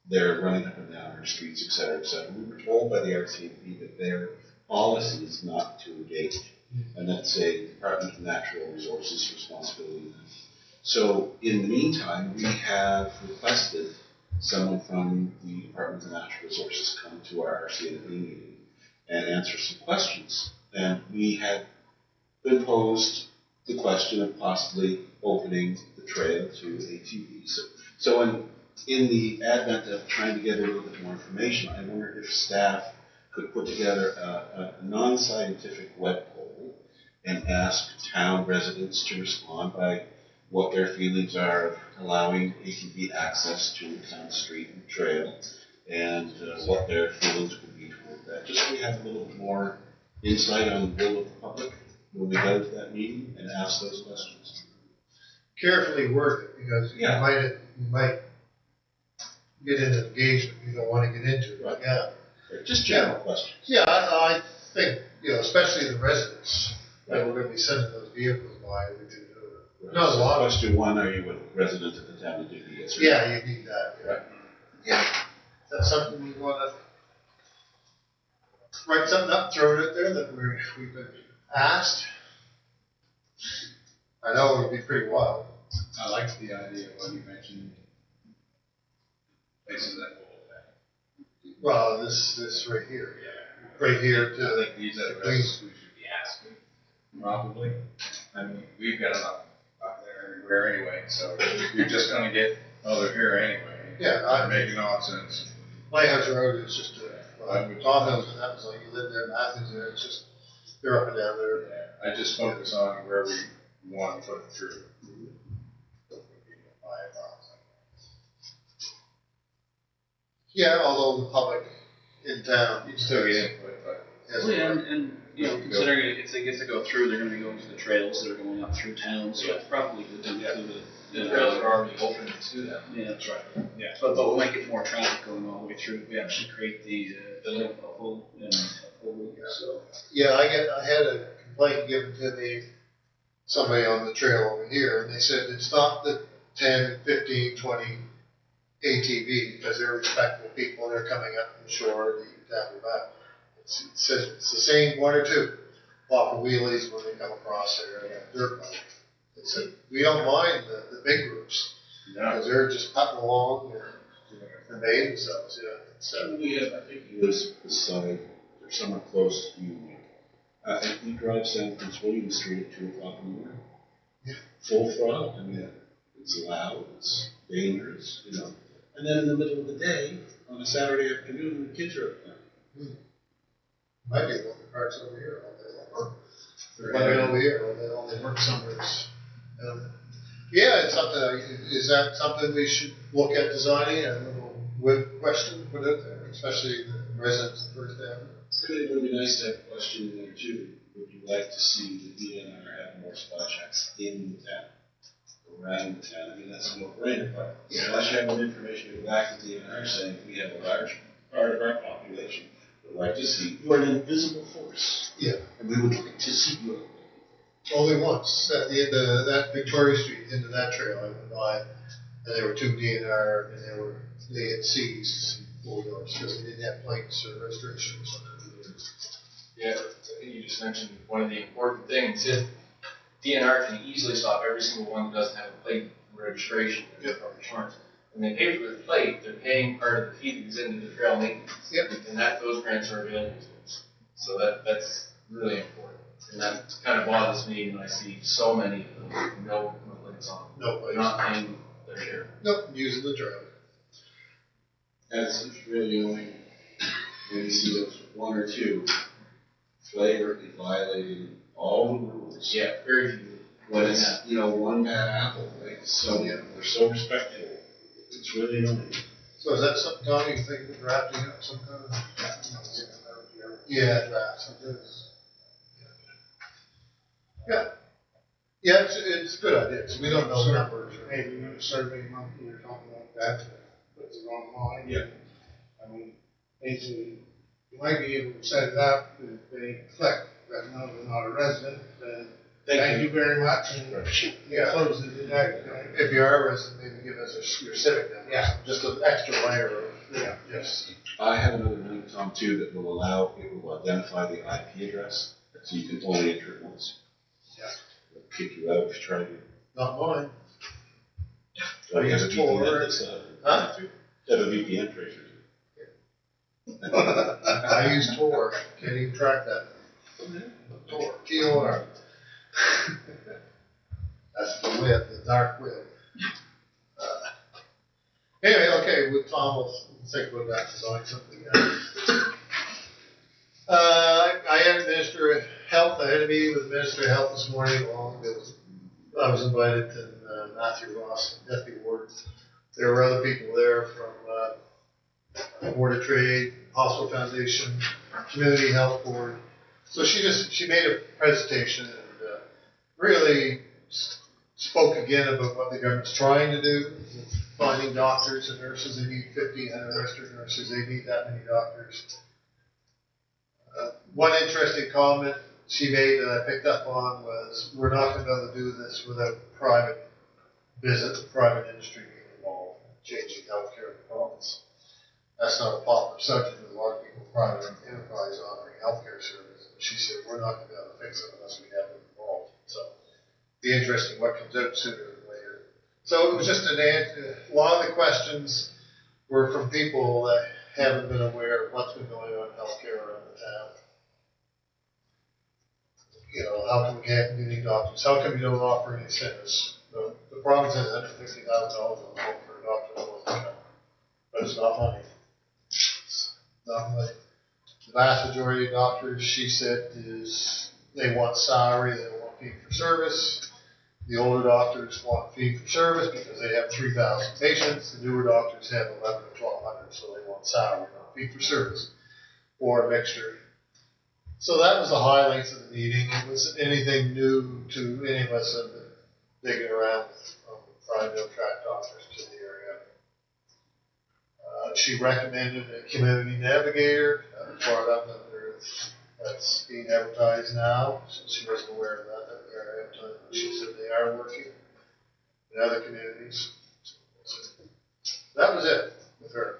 their running up and down our streets, et cetera, et cetera. We were told by the RCMP that their policy is not to engage, and that's a Department of Natural Resources responsibility. So in the meantime, we have requested someone from the Department of Natural Resources come to our RCMP meeting and answer some questions. And we had been posed the question of possibly opening the trail to ATVs. So in the advent of trying to get a little bit more information, I wondered if staff could put together a non-scientific web poll and ask town residents to respond by what their feelings are of allowing ATV access to the town street and trail, and what their feelings would be toward that. Just so we have a little bit more insight on the will of the public when we go to that meeting and ask those questions. Carefully word it, because you might get into engagement you don't want to get into. Right. Yeah. Just general questions. Yeah, I think, especially the residents that we're going to be sending those vehicles by, we can do it. Right. No, a So lot of. question one, are you a resident of the town of Digby? Yes or no? Yeah, you need that. Yeah. Right. Yeah. That's something we want to write something up, throw it out there that we've been asked. I know it would be pretty wild. I like the idea of what you mentioned, places that will affect. Well, this right here, right here I to, think these are the questions we should be asking, probably. I mean, we've got them up there everywhere anyway, so you're just gonna get, oh, they're here anyway. Yeah, They're making nonsense. my house road is just, Tom Mills, and that was like, you live there, Matthews there, it's just, they're up and down there. Yeah, I just focus on where we want to put it through. Yeah, although the public in town. You still get input, but. has- Well, yeah, and, you know, considering if they get to go through, they're gonna be going to the trails that are going up through town, so it's probably good to include The trails are already open to them. Yeah, that's right. Yeah. But we might get more traffic going all the way through if we actually create the link a whole route, so. Yeah, I had a complaint given to me, somebody on the trail over here, and they said it's not the 10, 15, 20 ATV, because they're respectful people, and they're coming up from the shore, you can tap your back. It says it's the same one or two, off of wheelies when they come across there, and a dirt bike. They said, we don't mind the big groups, because they're just cutting along and behaving themselves, yeah. So, We have, I think he lives beside, or somewhere close to you. I think he drives down Prince William Street at 2 o'clock in the morning. Yeah. Full throttle, I mean, it's loud, it's dangerous, you know. And then in the middle of the day, on a Saturday afternoon, the kids are up there. might be one of the parks over here all day long. Might be over here, all they work summers. Yeah, it's something, is that something we should look at designing, a little web question put out there, especially the residents of First Avenue? It would be nice to have a question in there too. Would you like to see the DNR have more splash acts in the town? Around the town, I mean, that's a no-brainer, but splash have more information to go back to the DNR saying we have a large part of our population would like to see, you are an invisible force. Yeah. And we would like to see you. Only once, at the end of that Victoria Street, into that trail, I went by, and there were two DNR, and they had seized 4 doors, because they didn't have plates or registrations. Yeah, I think you just mentioned one of the important things, if DNR can easily stop every single one that doesn't have a plate registration or insurance. When they pay for the plate, they're paying part of the fee that goes into the trail maintenance. Yep. And those grants are available to us. So that's really important. And that kind of bothers me when I see so many of them with no plates on. No plates. Not paying their share. Nope, using the trail. That's really only when you see those one or two flagrantly violating all the rules. Yeah, very few. When it's, you know, one bad apple, like, so, they're so respectful. It's really annoying. So is that something, Tommy, you think of drafting up some kind of? Yeah, draft, something. Yeah. Yeah, it's a good idea, so we don't know the numbers. Maybe we a survey monkey or something like that, puts it online. Yeah. I mean, basically, you might be able to set it up, if they click, that no, they're not a resident, then thank you very much, and Yeah. close it out. If you are a resident, maybe give us your civic number. Yeah. Just an extra layer of, Yeah. yes. I have another link, Tom, too, that will allow, it will identify the IP address, so you can only enter it once. Yeah. It'll kick you out if you try to. Not mine. I have a use Tor. VPN that's, Huh? have a VPN tracer. I use Tor, can't even track that. Tor, T-O-R. That's the web, the dark web. Anyway, okay, with Tom, we'll think about that, design something. I had a Minister of Health, I had a meeting with the Minister of Health this morning, I was invited to Matthew Ross, Deputy Warden. There were other people there from Board of Trade, Hospital Foundation, Community Health Board. So she made a presentation and really spoke again about what the government's trying to do, finding doctors and nurses. They need 1,500 registered nurses. They need that many doctors. One interesting comment she made that I picked up on was, we're not going to be able to do this without private industry being involved in changing healthcare in the province. That's not a popular subject with a lot of people, private enterprise offering healthcare services. She said, we're not going to be able to fix it unless we have them involved. So, be interesting what comes out sooner than later. So it was just an answer, a lot of the questions were from people that haven't been aware of what's been going on in healthcare around the town. You know, how come we can't get any doctors? How come you don't offer any incentives? The province has $150,000 on the book for a doctor that wants to come. But it's not money. It's not money. The vast majority of doctors, she said, is they want salary, they don't want fee for service. The older doctors want fee for service because they have 3,000 patients. The newer doctors have 1,100 or 1,200, so they want salary, not fee for service, or a mixture. So that was the highlights of the meeting. It wasn't anything new to any of us that have been digging around trying to attract doctors to the area. She recommended a community navigator, part of it. That's being advertised now, so she wasn't aware of that. She said they are working in other communities. So that was it with her.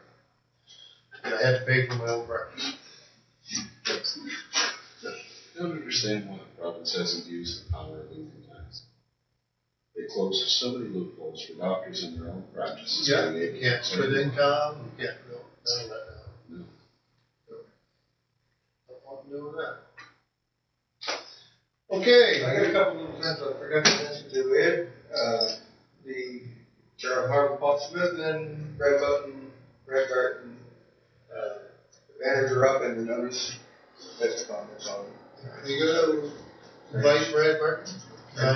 And I had to pay for my own breakfast. I don't understand why the province hasn't used the power of income tax. They closed so many loopholes for doctors in their own practices. Yeah, you can't split income, you can't do none of that now. No. Don't want to do that. Okay. I got a couple little things I forgot to mention to Ed. The Sheriff Harvey Paul Smith and Brad Barton, the banners are up and the notice, that's comments on it. You go to Vice Brad Burton?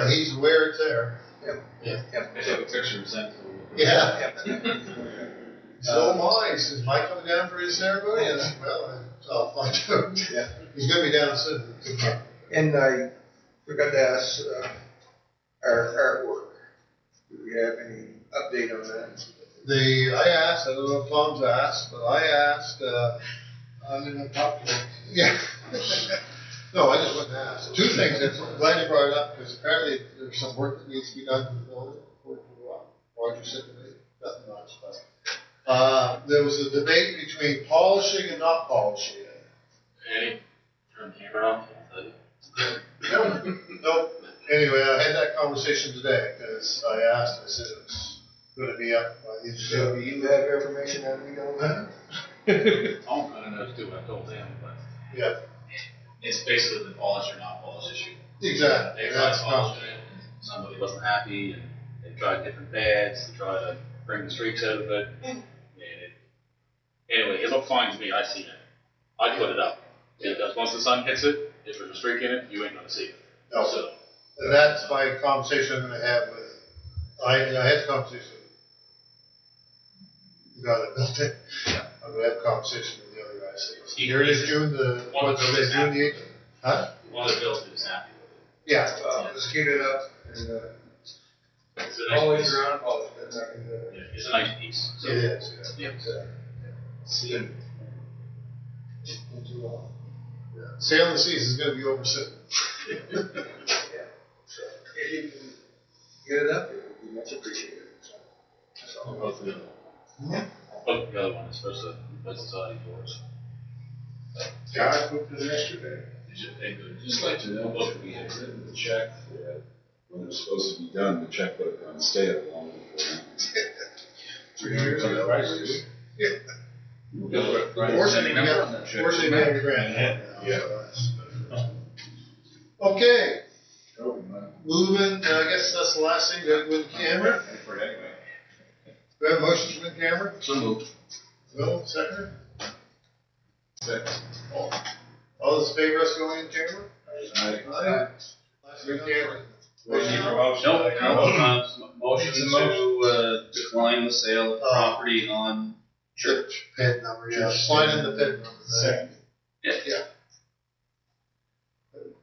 He's aware it's there. I have a picture of sent. Yeah. So am I. He says, Mike coming down for his ceremony? I said, well, I'll find out. Yeah. He's going to be down soon. And I forgot to ask, our artwork. Do we have any update on that? I asked, I don't know if Tom's asked, but I asked, I'm gonna talk to him. yeah. No, I just went and asked. Two things, I'm glad you brought it up, because apparently there's some work that needs to be done to the building. Roger said to me, nothing much, but, there was a debate between polishing and not polishing it. Hey, turn the camera off. Nope. Anyway, I had that conversation today, because I asked, I said it was gonna be up by the end of the So day. you have information that we don't have? Tom kind of knows too, I told him, but Yeah, It's basically the polish or not polish issue. exactly. They tried That's polishing it, and somebody wasn't happy, and they tried different pads to try to bring the streaks out of it. Anyway, it looked fine to me, I seen it. I put it up, because once the sun hits it, if there's a streak in it, you ain't gonna see it. No. So, And that's my conversation I'm gonna have with, I had a conversation with the guy that built it. I'm gonna have a conversation with the other guy, say, here it is, June what's today, June the 8th? Huh? one of the builders is happy with it. Yeah. Let's get it up and, It's a nice always piece. around, always been back in the. Yeah, it's a nice piece. So, It is, yeah. See it. Sailing the seas is gonna be over soon. If you can get it up, it would be much appreciated. So, that's all. Both of them. Both the other one is supposed to replace the siding doors. Guys booked it yesterday. Just like to know if we had written the check for it when it was supposed to be done. The check would have gone stale long before. 3 years ago. Yeah. Fortunately, Fortunately, maybe grand. Yeah. Okay, Oh, my. moving, I guess that's the last thing, that win camera. For it anyway. Do we have motions to win camera? So moved. Will, second? Second. All those in favor of us going in camera? Aye. Last win camera. Motion to decline the sale of the property on Church. Pin number, yeah, slide in the pin number. Second. Yeah.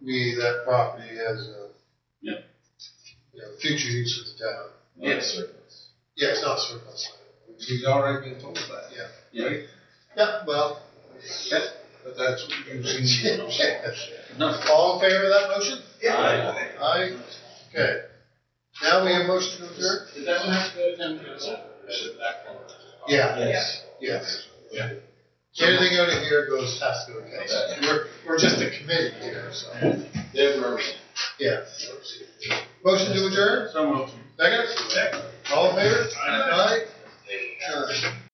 That property has Yeah. future use for the town. Yes. Yeah, it's not surplus. He's already been told that. Yeah. Right? Yeah, well. But that's what you've seen. All in favor of that motion? Aye. Aye. Okay. Now we have motion to adjourn? Did that one have to go to town council? Yeah. Yes. Yes. Yeah. Anything out of here has to go to council. We're just a committee here, so. They're Yeah. Motion to adjourn?